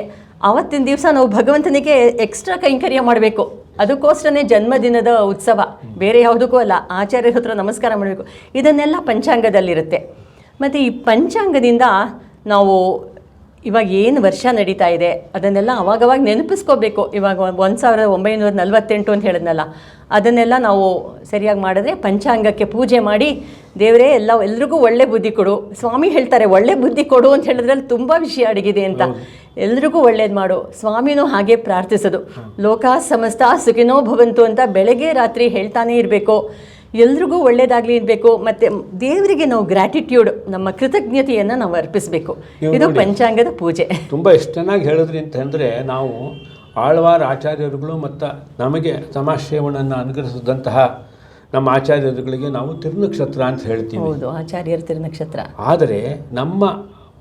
ಆವತ್ತಿನ ದಿವಸ ನಾವು ಭಗವಂತನಿಗೆ ಎಕ್ಸ್ಟ್ರಾ ಕೈಂಕರ್ಯ ಮಾಡಬೇಕು. ಅದಕ್ಕೋಸ್ಕರನೇ ಜನ್ಮದಿನದ ಉತ್ಸವ, ಬೇರೆ ಯಾವುದಕ್ಕೂ ಅಲ್ಲ. ಆಚಾರ್ಯರ ಹತ್ರ ನಮಸ್ಕಾರ ಮಾಡಬೇಕು. ಇದನ್ನೆಲ್ಲ ಪಂಚಾಂಗದಲ್ಲಿರುತ್ತೆ. ಮತ್ತು ಈ ಪಂಚಾಂಗದಿಂದ ನಾವು ಇವಾಗ ಏನು ವರ್ಷ ನಡೀತಾ ಇದೆ ಅದನ್ನೆಲ್ಲ ಅವಾಗವಾಗ ನೆನಪಿಸ್ಕೋಬೇಕು. ಇವಾಗ 1948 ಅಂತ ಹೇಳಿದ್ನಲ್ಲ, ಅದನ್ನೆಲ್ಲ ನಾವು ಸರಿಯಾಗಿ ಮಾಡಿದ್ರೆ ಪಂಚಾಂಗಕ್ಕೆ ಪೂಜೆ ಮಾಡಿ, ದೇವರೇ ಎಲ್ರಿಗೂ ಒಳ್ಳೆ ಬುದ್ಧಿ ಕೊಡು. ಸ್ವಾಮಿ ಹೇಳ್ತಾರೆ ಒಳ್ಳೆ ಬುದ್ಧಿ ಕೊಡು ಅಂತ ಹೇಳಿದ್ರಲ್ಲಿ ತುಂಬ ವಿಷಯ ಅಡಗಿದೆ ಅಂತ. ಎಲ್ರಿಗೂ ಒಳ್ಳೇದು ಮಾಡು. ಸ್ವಾಮಿನೂ ಹಾಗೆ ಪ್ರಾರ್ಥಿಸೋದು, ಲೋಕ ಸಮಸ್ತ ಸುಖಿನೋ ಭವಂತು ಅಂತ ಬೆಳಗ್ಗೆ ರಾತ್ರಿ ಹೇಳ್ತಾನೇ ಇರಬೇಕು. ಎಲ್ರಿಗೂ ಒಳ್ಳೇದಾಗಲಿ ಇರಬೇಕು. ಮತ್ತು ದೇವರಿಗೆ ನಾವು ಗ್ರ್ಯಾಟಿಟ್ಯೂಡ್, ನಮ್ಮ ಕೃತಜ್ಞತೆಯನ್ನು ನಾವು ಅರ್ಪಿಸಬೇಕು. ಇದು ಪಂಚಾಂಗದ ಪೂಜೆ. ತುಂಬ ಎಷ್ಟು ಚೆನ್ನಾಗಿ ಹೇಳಿದ್ರಿ ಅಂತಂದರೆ, ನಾವು ಆಳ್ವಾರ್ ಆಚಾರ್ಯರುಗಳು ಮತ್ತು ನಮಗೆ ಸಮಾಶ್ರಯವನ್ನು ಅನುಗ್ರಹಿಸಿದಂತಹ ನಮ್ಮ ಆಚಾರ್ಯರುಗಳಿಗೆ ನಾವು ತಿರುನಕ್ಷತ್ರ ಅಂತ ಹೇಳ್ತೀವಿ. ಹೌದು, ಆಚಾರ್ಯರ ತಿರುನಕ್ಷತ್ರ. ಆದರೆ ನಮ್ಮ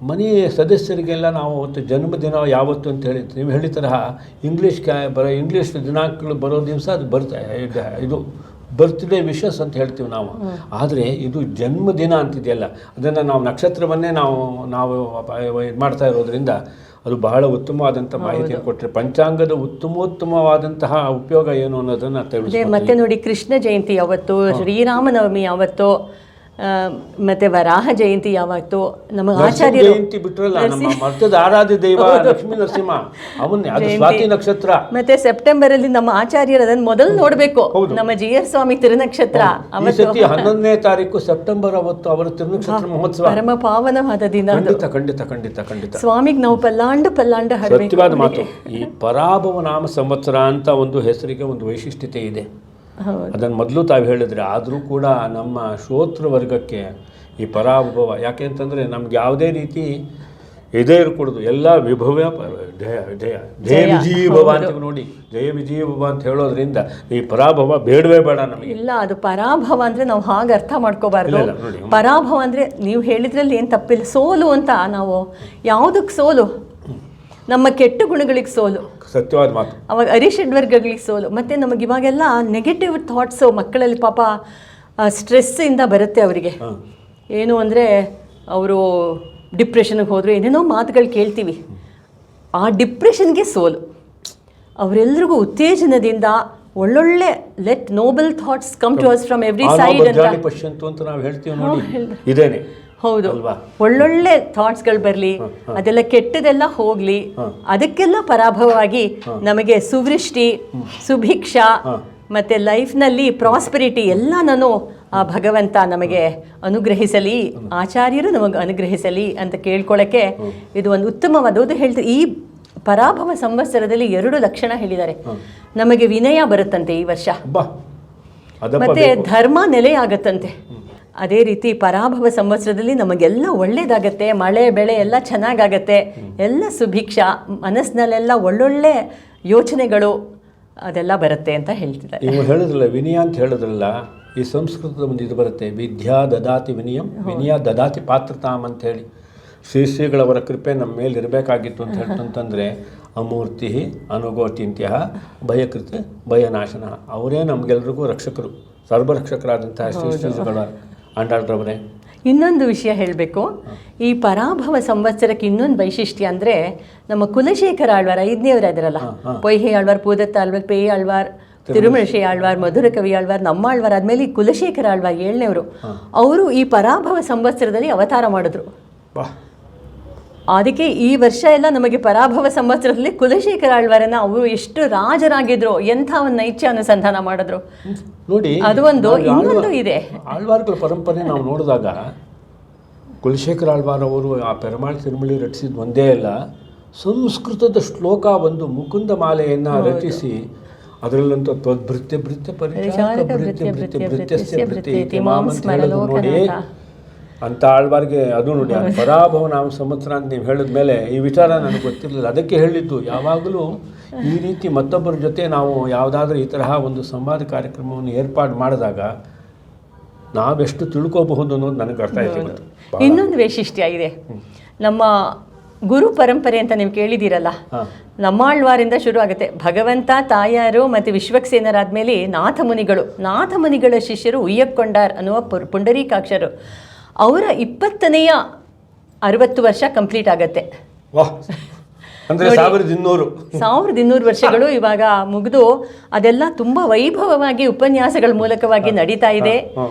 ಮನೆಯ ಸದಸ್ಯರಿಗೆಲ್ಲ ನಾವು ಅವತ್ತು ಜನ್ಮದಿನ ಯಾವತ್ತು ಅಂತ ಹೇಳಿ ನೀವು ಹೇಳಿದ ತರಹ ಇಂಗ್ಲೀಷ್ ದಿನಾಂಕಗಳು ಬರೋ ದಿವಸ ಅದು ಇದು ಬರ್ತ್ಡೇ ವಿಶಸ್ ಅಂತ ಹೇಳ್ತೀವಿ ನಾವು. ಆದರೆ ಇದು ಜನ್ಮದಿನ ಅಂತಿದೆಯಲ್ಲ, ಅದನ್ನು ನಾವು ನಕ್ಷತ್ರವನ್ನೇ ನಾವು ಇದು ಮಾಡ್ತಾ ಇರೋದ್ರಿಂದ ಅದು ಬಹಳ ಉತ್ತಮವಾದಂಥ ಮಾಹಿತಿಯನ್ನು ಕೊಟ್ಟರೆ. ಪಂಚಾಂಗದ ಉತ್ತಮೋತ್ತಮವಾದಂತಹ ಉಪಯೋಗ ಏನು ಅನ್ನೋದನ್ನು ತಿಳಿಸಿ. ಮತ್ತೆ ನೋಡಿ, ಕೃಷ್ಣ ಜಯಂತಿ ಯಾವತ್ತು, ಶ್ರೀರಾಮನವಮಿ ಯಾವತ್ತು, ಮತ್ತೆ ವರಾಹ ಜಯಂತಿ ಯಾವತ್ತು, ನಮ್ಮ ಆಚಾರ್ಯರು ಜಯಂತಿ ಬಿಟ್ರಲ್ಲ, ನಮ್ಮ ಮರ್ತದ ಆರಾಧ್ಯ ದೈವ ಲಕ್ಷ್ಮೀ ನರಸಿಂಹ, ಅವನ್ನೇ ಅದು ಸ್ವಾತಿ ನಕ್ಷತ್ರ. ಮತ್ತೆ ಸೆಪ್ಟೆಂಬರ್ ಅಲ್ಲಿ ನಮ್ಮ ಆಚಾರ್ಯರು ಅದನ್ನು ಮೊದಲು ನೋಡ್ಬೇಕು. ನಮ್ಮ GR ಸ್ವಾಮಿ ತಿರುನಕ್ಷತ್ರ 11ನೇ ತಾರೀಕು ಸೆಪ್ಟೆಂಬರ್, ಅವತ್ತು ಅವರ ತಿರುನಕ್ಷತ್ರ ಮಹೋತ್ಸವ, ಪರಮ ಪಾವನವಾದ ದಿನ. ಖಂಡಿತ ಸ್ವಾಮಿಗೆ ನಾವು ಪಲ್ಲಾಂಡು ಸತ್ಯವಾದ ಮಾತು. ಈ ಪರಾಭವ ನಾಮ ಸಂವತ್ಸರ ಅಂತ ಒಂದು ಹೆಸರಿಗೆ ಒಂದು ವೈಶಿಷ್ಟ್ಯತೆ ಇದೆ. ಅದನ್ನು ಮೊದಲು ತಾವು ಹೇಳಿದ್ರೆ, ಆದರೂ ಕೂಡ ನಮ್ಮ ಶ್ರೋತೃ ವರ್ಗಕ್ಕೆ ಈ ಪರಾಭವ ಯಾಕೆ ಅಂತಂದರೆ, ನಮ್ಗೆ ಯಾವುದೇ ರೀತಿ ಇದೇ ಇರ್ಕೊಡೋದು, ಎಲ್ಲ ವಿಭವ ಜಯ ವಿಜಯೀಭವ ಅಂತ ನೋಡಿ, ಜಯ ವಿಜಯೀಭವ ಅಂತ ಹೇಳೋದ್ರಿಂದ ಈ ಪರಾಭವ ಬೇಡವೇ ಬೇಡ ನಮಗೆ. ಇಲ್ಲ, ಅದು ಪರಾಭವ ಅಂದರೆ ನಾವು ಹಾಗೆ ಅರ್ಥ ಮಾಡ್ಕೋಬಾರ್ದು. ಪರಾಭವ ಅಂದರೆ ನೀವು ಹೇಳಿದ್ರಲ್ಲಿ ಏನು ತಪ್ಪಿಲ್ಲ. ಸೋಲು ಅಂತ, ನಾವು ಯಾವುದಕ್ಕೆ ಸೋಲು? ನಮ್ಮ ಕೆಟ್ಟ ಗುಣಗಳಿಗೆ ಸೋಲು, ಸತ್ಯವಾದ ಮಾತು. ಅವಾಗ ಅರಿಷಡ್ವರ್ಗಗಳಿಗೆ ಸೋಲು. ಮತ್ತು ನಮಗೆ ಇವಾಗೆಲ್ಲ ನೆಗೆಟಿವ್ ಥಾಟ್ಸು ಮಕ್ಕಳಲ್ಲಿ ಪಾಪ ಸ್ಟ್ರೆಸ್ಸಿಂದ ಬರುತ್ತೆ ಅವರಿಗೆ. ಏನು ಅಂದರೆ ಅವರು ಡಿಪ್ರೆಷನ್ಗೆ ಹೋದರೆ ಏನೇನೋ ಮಾತುಗಳು ಕೇಳ್ತೀವಿ. ಆ ಡಿಪ್ರೆಷನ್ಗೆ ಸೋಲು. ಅವರೆಲ್ಲರಿಗೂ ಉತ್ತೇಜನದಿಂದ ಒಳ್ಳೊಳ್ಳೆ let noble thoughts come to us from every side ಅಂತ ನಾವು ಹೇಳ್ತೀವಿ ನೋಡಿ, ಇದೇನೆ. ಹೌದು, ಒಳ್ಳೊಳ್ಳೆ ಥಾಟ್ಸ್ಗಳು ಬರಲಿ, ಅದೆಲ್ಲ ಕೆಟ್ಟದೆಲ್ಲ ಹೋಗಲಿ, ಅದಕ್ಕೆಲ್ಲ ಪರಾಭವವಾಗಿ ನಮಗೆ ಸುವೃಷ್ಟಿ, ಸುಭಿಕ್ಷ ಮತ್ತು ಲೈಫ್ನಲ್ಲಿ ಪ್ರಾಸ್ಪೆರಿಟಿ ಎಲ್ಲನೂ ಆ ಭಗವಂತ ನಮಗೆ ಅನುಗ್ರಹಿಸಲಿ, ಆಚಾರ್ಯರು ನಮಗೆ ಅನುಗ್ರಹಿಸಲಿ ಅಂತ ಕೇಳ್ಕೊಳ್ಳೋಕ್ಕೆ ಇದು ಒಂದು ಉತ್ತಮವಾದದ್ದು. ಹೇಳ್ತಾರೆ, ಈ ಪರಾಭವ ಸಂವತ್ಸರದಲ್ಲಿ 2 ಲಕ್ಷಣ ಹೇಳಿದ್ದಾರೆ. ನಮಗೆ ವಿನಯ ಬರುತ್ತಂತೆ ಈ ವರ್ಷ, ಮತ್ತು ಧರ್ಮ ನೆಲೆಯಾಗತ್ತಂತೆ. ಅದೇ ರೀತಿ ಪರಾಭವ ಸಂವತ್ಸರದಲ್ಲಿ ನಮಗೆಲ್ಲ ಒಳ್ಳೇದಾಗತ್ತೆ, ಮಳೆ ಬೆಳೆ ಎಲ್ಲ ಚೆನ್ನಾಗಾಗತ್ತೆ, ಎಲ್ಲ ಸುಭಿಕ್ಷ, ಮನಸ್ಸಿನಲ್ಲೆಲ್ಲ ಒಳ್ಳೊಳ್ಳೆ ಯೋಚನೆಗಳು ಅದೆಲ್ಲ ಬರುತ್ತೆ ಅಂತ ಹೇಳ್ತಿದ್ದಾರೆ. ನೀವು ಹೇಳಿದ್ರಲ್ಲ ವಿನಯ ಅಂತ ಹೇಳಿದ್ರಲ್ಲ, ಈ ಸಂಸ್ಕೃತದ ಒಂದು ಇದು ಬರುತ್ತೆ, ವಿದ್ಯಾ ದದಾತಿ ವಿನಯಂ, ವಿನಯ ದದಾತಿ ಪಾತ್ರತಾಮ್ ಅಂತ ಹೇಳಿ. ಶ್ರೀಗಳವರ ಕೃಪೆ ನಮ್ಮ ಮೇಲೆ ಇರಬೇಕಾಗಿತ್ತು ಅಂತ ಹೇಳ್ತಂತಂದರೆ, ಅಮೂರ್ತಿ ಅನುಗೋಚಿಂತ್ಯ ಭಯಕೃತ ಭಯನಾಶನ. ಅವರೇ ನಮಗೆಲ್ರಿಗೂ ರಕ್ಷಕರು, ಸರ್ವರಕ್ಷಕರಾದಂತಹ ಶ್ರೀಗಳ ಆಂಡಾಳ್ರವರೇ. ಇನ್ನೊಂದು ವಿಷಯ ಹೇಳಬೇಕು, ಈ ಪರಾಭವ ಸಂವತ್ಸರಕ್ಕೆ ಇನ್ನೊಂದು ವೈಶಿಷ್ಟ್ಯ ಅಂದರೆ, ನಮ್ಮ ಕುಲಶೇಖರ ಆಳ್ವಾರ್ 5ನೇವರು ಇದ್ರಲ್ಲ, ಪೊಯ್ಹೆ ಆಳ್ವಾರ್, ಪೂದತ್ತ ಆಳ್ವಾರ್, ಪೇ ಆಳ್ವಾರ್, ತಿರುಮಳಶೆ ಆಳ್ವಾರ್, ಮಧುರ ಕವಿ ಆಳ್ವಾರ್, ನಮ್ಮ ಆಳ್ವಾರ್ ಆದಮೇಲೆ ಈ ಕುಲಶೇಖರ ಆಳ್ವಾರ್ 7ನೇವರು. ಅವರು ಈ ಪರಾಭವ ಸಂವತ್ಸರದಲ್ಲಿ ಅವತಾರ ಮಾಡಿದ್ರು. ಅದಕ್ಕೆ ಈ ವರ್ಷ ಎಲ್ಲ ನಮಗೆ ಪರಾಭವ ಸಂವತ್ಸರದಲ್ಲಿ ಕುಲಶೇಖರ ಆಳ್ವಾರನ್ನ ಅವರು ಎಷ್ಟು ರಾಜರಾಗಿದ್ರು, ಎಂಥ ಒಂದು ನೈತ್ಯ ಅನುಸಂಧಾನ ಮಾಡಿದ್ರು ನೋಡಿ. ಅದು ಒಂದು. ಇನ್ನೊಂದು ಇದೆ, ಆಳ್ವಾರ್ಗಳ ಪರಂಪರೆ ನಾವು ನೋಡಿದಾಗ ಕುಲಶೇಖರ ಆಳ್ವಾರ್ ಅವರು ಆ ಪೆರಮಾಳ್ ತಿರುಮಳಿ ರಚಿಸಿದ ಒಂದೇ ಅಲ್ಲ, ಸಂಸ್ಕೃತದ ಶ್ಲೋಕ ಒಂದು ಮುಕುಂದ ಮಾಲೆಯನ್ನು ರಚಿಸಿ ಅದರಲ್ಲಂತೂ ಭೃತ್ಯ ಭೃತ್ಯ ಪರಿಚಾರಕ ಭೃತ್ಯ ಭೃತ್ಯ ಭೃತ್ಯಸ್ಯ ಭೃತ್ಯ ಇತಿಮಾಂ ಅಂತ ಹೇಳೋದು ನೋಡಿ. ಅಂತ ಆಳ್ವಾರ್ಗೆ ಅದು ನೋಡಿ, ಆ ಪರಾಭವ ನಾಮ ಸಂವತ್ಸರ ಅಂತ ನೀವು ಹೇಳಿದ ಮೇಲೆ ಈ ವಿಚಾರ ನನಗೆ ಗೊತ್ತಿರಲಿಲ್ಲ. ಅದಕ್ಕೆ ಹೇಳಿದ್ದು, ಯಾವಾಗಲೂ ಈ ರೀತಿ ಮತ್ತೊಬ್ಬರ ಜೊತೆ ನಾವು ಯಾವುದಾದ್ರೂ ಈ ತರಹ ಒಂದು ಸಂವಾದ ಕಾರ್ಯಕ್ರಮವನ್ನು ಏರ್ಪಾಡು ಮಾಡಿದಾಗ ನಾವೆಷ್ಟು ತಿಳ್ಕೋಬಹುದು ಅನ್ನೋದು ನನಗೆ ಅರ್ಥ ಆಯ್ತು. ಇನ್ನೊಂದು ವೈಶಿಷ್ಟ್ಯ ಇದೆ, ನಮ್ಮ ಗುರು ಪರಂಪರೆ ಅಂತ ನೀವು ಕೇಳಿದ್ದೀರಲ್ಲ, ನಮ್ಮಾಳ್ವಾರಿಂದ ಶುರು ಆಗುತ್ತೆ. ಭಗವಂತ, ತಾಯಾರು ಮತ್ತು ವಿಶ್ವಕ್ಸೇನರಾದ್ಮೇಲೆ ನಾಥಮುನಿಗಳ ಶಿಷ್ಯರು ಉಯ್ಯಕ್ಕೊಂಡಾರ್ ಅನ್ನುವ ಪುಂಡರೀಕಾಕ್ಷರು. ಅವರ 20ನೇ 60 ವರ್ಷ ಕಂಪ್ಲೀಟ್ ಆಗತ್ತೆ. ವಾಹ್, ಅಂದರೆ 1200 ವರ್ಷಗಳು ಇವಾಗ ಮುಗಿದು ಅದೆಲ್ಲ ತುಂಬ ವೈಭವವಾಗಿ ಉಪನ್ಯಾಸಗಳ ಮೂಲಕವಾಗಿ ನಡೀತಾ ಇದೆ.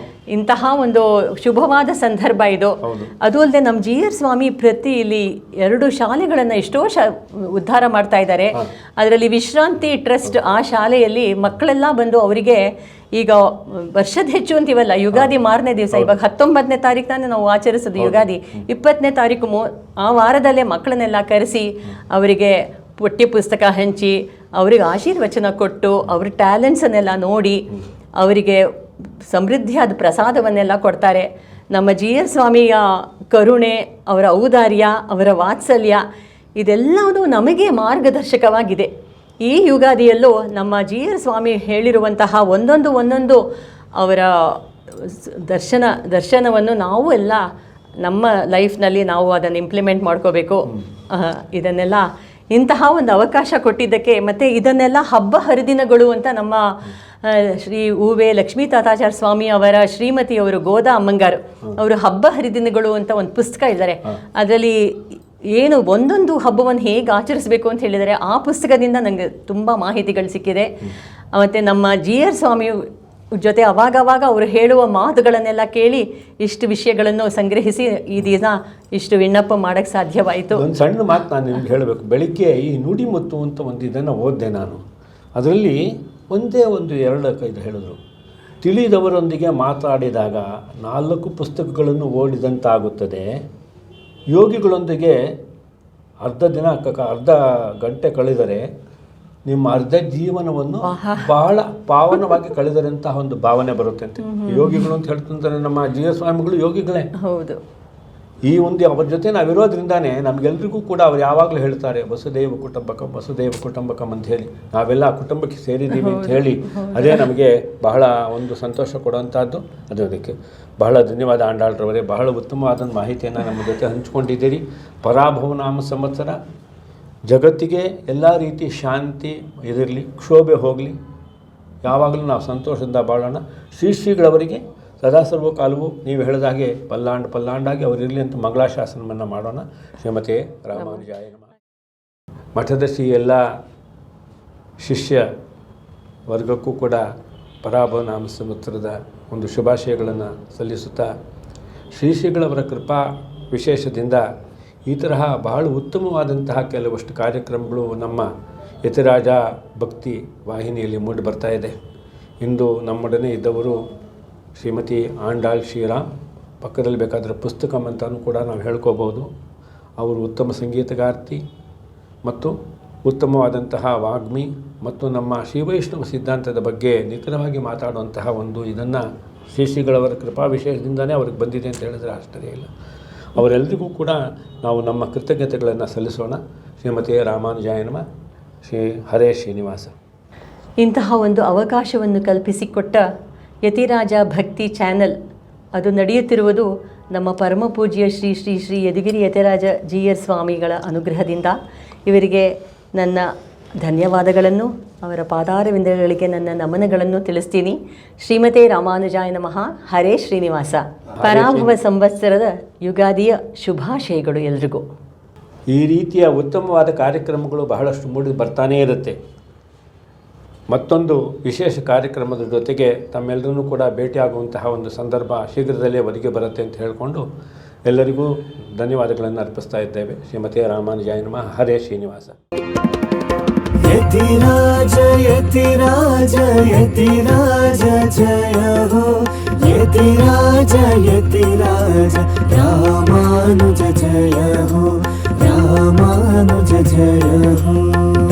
ಇಂತಹ ಒಂದು ಶುಭವಾದ ಸಂದರ್ಭ ಇದು. ಅದು ಅಲ್ಲದೆ ನಮ್ಮ GR ಸ್ವಾಮಿ ಪ್ರತಿ ಇಲ್ಲಿ 2 ಶಾಲೆಗಳನ್ನು ಎಷ್ಟೋ ಉದ್ಧಾರ ಮಾಡ್ತಾ ಇದ್ದಾರೆ. ಅದರಲ್ಲಿ ವಿಶ್ರಾಂತಿ ಟ್ರಸ್ಟ್ ಆ ಶಾಲೆಯಲ್ಲಿ ಮಕ್ಕಳೆಲ್ಲ ಬಂದು ಅವರಿಗೆ ಈಗ ವರ್ಷದ ಹೆಚ್ಚು ಅಂತೀವಲ್ಲ, ಯುಗಾದಿ ಮಾರನೇ ದಿವಸ, ಇವಾಗ 19ನೇ ತಾರೀಕು ನಾವು ಆಚರಿಸೋದು ಯುಗಾದಿ, 20ನೇ ತಾರೀಕು ಆ ವಾರದಲ್ಲೇ ಮಕ್ಕಳನ್ನೆಲ್ಲ ಕರೆಸಿ ಅವರಿಗೆ ಪಠ್ಯ ಪುಸ್ತಕ ಹಂಚಿ ಅವರಿಗೆ ಆಶೀರ್ವಚನ ಕೊಟ್ಟು ಅವ್ರ ಟ್ಯಾಲೆಂಟ್ಸನ್ನೆಲ್ಲ ನೋಡಿ ಅವರಿಗೆ ಸಮೃದ್ಧಿಯಾದ ಪ್ರಸಾದವನ್ನೆಲ್ಲ ಕೊಡ್ತಾರೆ. ನಮ್ಮ GR ಸ್ವಾಮಿಯ ಕರುಣೆ, ಅವರ ಔದಾರ್ಯ, ಅವರ ವಾತ್ಸಲ್ಯ ಇದೆಲ್ಲವೂ ನಮಗೆ ಮಾರ್ಗದರ್ಶಕವಾಗಿದೆ. ಈ ಯುಗಾದಿಯಲ್ಲೂ ನಮ್ಮ GR ಸ್ವಾಮಿ ಹೇಳಿರುವಂತಹ ಒಂದೊಂದು ಅವರ ದರ್ಶನವನ್ನು ನಾವು ಎಲ್ಲ ನಮ್ಮ ಲೈಫ್ನಲ್ಲಿ ನಾವು ಅದನ್ನು ಇಂಪ್ಲಿಮೆಂಟ್ ಮಾಡ್ಕೋಬೇಕು. ಇದನ್ನೆಲ್ಲ ಇಂತಹ ಒಂದು ಅವಕಾಶ ಕೊಟ್ಟಿದ್ದಕ್ಕೆ, ಮತ್ತು ಇದನ್ನೆಲ್ಲ ಹಬ್ಬ ಹರಿದಿನಗಳು ಅಂತ ನಮ್ಮ ಶ್ರೀ ಉವೆ ಲಕ್ಷ್ಮೀ ತಾತಾಚಾರ್ಯ ಸ್ವಾಮಿ ಅವರ ಶ್ರೀಮತಿಯವರು ಗೋದಾ ಅಮ್ಮಂಗಾರು ಅವರು ಹಬ್ಬ ಹರಿದಿನಗಳು ಅಂತ ಒಂದು ಪುಸ್ತಕ ಇದ್ದಾರೆ. ಅದರಲ್ಲಿ ಏನು ಒಂದೊಂದು ಹಬ್ಬವನ್ನು ಹೇಗೆ ಆಚರಿಸಬೇಕು ಅಂತ ಹೇಳಿದರೆ ಆ ಪುಸ್ತಕದಿಂದ ನನಗೆ ತುಂಬ ಮಾಹಿತಿಗಳು ಸಿಕ್ಕಿದೆ. ಮತ್ತು ನಮ್ಮ GR ಸ್ವಾಮಿ ಜೊತೆ ಅವಾಗವಾಗ ಅವರು ಹೇಳುವ ಮಾತುಗಳನ್ನೆಲ್ಲ ಕೇಳಿ ಇಷ್ಟು ವಿಷಯಗಳನ್ನು ಸಂಗ್ರಹಿಸಿ ಈ ದಿನ ಇಷ್ಟು ವಿಣ್ಣಪ್ಪ ಮಾಡೋಕ್ಕೆ ಸಾಧ್ಯವಾಯಿತು. ಒಂದು ಸಣ್ಣ ಮಾತು ನಾನು ನಿಮ್ಗೆ ಹೇಳಬೇಕು. ಬೆಳಿಗ್ಗೆ ಈ ನುಡಿಮುತ್ತು ಅಂತ ಒಂದು ಇದನ್ನು ಓದಿದೆ ನಾನು. ಅದರಲ್ಲಿ ಒಂದೇ ಒಂದು 2-5 ಹೇಳಿದ್ರು. ತಿಳಿದವರೊಂದಿಗೆ ಮಾತಾಡಿದಾಗ 4 ಪುಸ್ತಕಗಳನ್ನು ಓದಿದಂತಾಗುತ್ತದೆ. ಯೋಗಿಗಳೊಂದಿಗೆ ಅರ್ಧ ಗಂಟೆ ಕಳೆದರೆ ನಿಮ್ಮ ಅರ್ಧ ಜೀವನವನ್ನು ಬಹಳ ಪಾವನವಾಗಿ ಕಳೆದರಂತಹ ಒಂದು ಭಾವನೆ ಬರುತ್ತೆ ಅಂತ. ಯೋಗಿಗಳು ಅಂತ ಹೇಳ್ತಾರೆ ನಮ್ಮ GR ಸ್ವಾಮಿಗಳು ಯೋಗಿಗಳೇ. ಹೌದು. ಈ ಒಂದು ಅವ್ರ ಜೊತೆ ನಾವಿರೋದ್ರಿಂದಾನೇ ನಮಗೆಲ್ರಿಗೂ ಕೂಡ ಅವ್ರು ಯಾವಾಗಲೂ ಹೇಳ್ತಾರೆ ವಸುದೈವ ಕುಟುಂಬಕಂ ಅಂತ ಹೇಳಿ, ನಾವೆಲ್ಲ ಕುಟುಂಬಕ್ಕೆ ಸೇರಿದ್ದೀವಿ ಅಂತ ಹೇಳಿ. ಅದೇ ನಮಗೆ ಬಹಳ ಒಂದು ಸಂತೋಷ ಕೊಡುವಂಥದ್ದು. ಅದಕ್ಕೆ ಬಹಳ ಧನ್ಯವಾದ ಆಂಡಾಳ್ರವರೇ. ಬಹಳ ಉತ್ತಮವಾದ ಮಾಹಿತಿಯನ್ನು ನಮ್ಮ ಜೊತೆ ಹಂಚ್ಕೊಂಡಿದ್ದೀರಿ. ಪರಾಭವ ನಾಮ ಸಂವತ್ಸರ ಜಗತ್ತಿಗೆ ಎಲ್ಲ ರೀತಿ ಶಾಂತಿ ಇದಿರಲಿ, ಕ್ಷೋಭೆ ಹೋಗಲಿ, ಯಾವಾಗಲೂ ನಾವು ಸಂತೋಷದಿಂದ ಬಾಳೋಣ. ಶ್ರೀಗಳವರಿಗೆ ಸದಾ ಸರ್ವಕಾಲವು ನೀವು ಹೇಳಿದಾಗೆ ಪಲ್ಲಾಂಡಾಗಿ ಅವರಿರಲಿ ಅಂತ ಮಂಗಳಾಶಾಸನವನ್ನು ಮಾಡೋಣ. ಶ್ರೀಮತಿ ರಾಮಾನುಜಾಯ ನಮಃ. ಮಠದ ಎಲ್ಲ ಶಿಷ್ಯ ವರ್ಗಕ್ಕೂ ಕೂಡ ಪರಾಭವ ನಾಮ ಸಂವತ್ಸರದ ಒಂದು ಶುಭಾಶಯಗಳನ್ನು ಸಲ್ಲಿಸುತ್ತಾ, ಶ್ರೀಗಳವರ ಕೃಪಾ ವಿಶೇಷದಿಂದ ಈ ತರಹ ಬಹಳ ಉತ್ತಮವಾದಂತಹ ಕೆಲವಷ್ಟು ಕಾರ್ಯಕ್ರಮಗಳು ನಮ್ಮ ಯತಿರಾಜ ಭಕ್ತಿ ವಾಹಿನಿಯಲ್ಲಿ ಮೂಡಿ ಬರ್ತಾ ಇದೆ. ಇಂದು ನಮ್ಮೊಡನೆ ಇದ್ದವರು ಶ್ರೀಮತಿ ಆಂಡಾಳ್ ಶ್ರೀರಾಮ್. ಪಕ್ಕದಲ್ಲಿ ಬೇಕಾದರೆ ಪುಸ್ತಕಂ ಅಂತಲೂ ಕೂಡ ನಾವು ಹೇಳ್ಕೋಬೋದು. ಅವರು ಉತ್ತಮ ಸಂಗೀತಗಾರ್ತಿ ಮತ್ತು ಉತ್ತಮವಾದಂತಹ ವಾಗ್ಮಿ ಮತ್ತು ನಮ್ಮ ಶ್ರೀವೈಷ್ಣವ ಸಿದ್ಧಾಂತದ ಬಗ್ಗೆ ನಿಖರವಾಗಿ ಮಾತಾಡುವಂತಹ ಒಂದು ಇದನ್ನು ಶ್ರೀಗಳವರ ಕೃಪಾ ವಿಶೇಷದಿಂದಲೇ ಅವ್ರಿಗೆ ಬಂದಿದೆ ಅಂತ ಹೇಳಿದ್ರೆ ಆಶ್ಚರ್ಯ ಇಲ್ಲ. ಅವರೆಲ್ಲರಿಗೂ ಕೂಡ ನಾವು ನಮ್ಮ ಕೃತಜ್ಞತೆಗಳನ್ನು ಸಲ್ಲಿಸೋಣ. ಶ್ರೀಮತಿ ರಾಮಾನುಜಾಯ ನಮಃ. ಶ್ರೀ ಹರೇ ಶ್ರೀನಿವಾಸ. ಇಂತಹ ಒಂದು ಅವಕಾಶವನ್ನು ಕಲ್ಪಿಸಿಕೊಟ್ಟ ಯತಿರಾಜ ಭಕ್ತಿ ಚಾನೆಲ್ ಅದು ನಡೆಯುತ್ತಿರುವುದು ನಮ್ಮ ಪರಮ ಪೂಜ್ಯ ಶ್ರೀ ಶ್ರೀ ಶ್ರೀ ಯದುಗಿರಿ ಯತಿರಾಜ GR ಸ್ವಾಮಿಗಳ ಅನುಗ್ರಹದಿಂದ. ಇವರಿಗೆ ನನ್ನ ಧನ್ಯವಾದಗಳನ್ನು, ಅವರ ಪಾದಾರವಿಂದಗಳಿಗೆ ನನ್ನ ನಮನಗಳನ್ನು ತಿಳಿಸ್ತೀನಿ. ಶ್ರೀಮತೆ ರಾಮಾನುಜಾಯ ನಮಃ. ಹರೇ ಶ್ರೀನಿವಾಸ. ಪರಾಭವ ಸಂವತ್ಸರದ ಯುಗಾದಿಯ ಶುಭಾಶಯಗಳು ಎಲ್ರಿಗೂ. ಈ ರೀತಿಯ ಉತ್ತಮವಾದ ಕಾರ್ಯಕ್ರಮಗಳು ಬಹಳಷ್ಟು ಮೂಡಿ ಬರ್ತಾನೇ ಇರುತ್ತೆ. ಮತ್ತೊಂದು ವಿಶೇಷ ಕಾರ್ಯಕ್ರಮದ ಜೊತೆಗೆ ತಮ್ಮೆಲ್ಲರೂ ಕೂಡ ಭೇಟಿಯಾಗುವಂತಹ ಒಂದು ಸಂದರ್ಭ ಶೀಘ್ರದಲ್ಲೇ ಒದಗಿ ಬರುತ್ತೆ ಅಂತ ಹೇಳಿಕೊಂಡು ಎಲ್ಲರಿಗೂ ಧನ್ಯವಾದಗಳನ್ನು ಅರ್ಪಿಸ್ತಾ ಇದ್ದೇವೆ. ಶ್ರೀಮತಿ ರಾಮಾನುಜಾಯ ನಮಃ. ಹರೇ ಶ್ರೀನಿವಾಸ. ಯತಿರಾಜ ಯತಿರಾಜ ಯತಿರಾಜ ಜಯ ಹೋ. यतिराज यतिराज रामानुज जय हो रामानुज जय हो।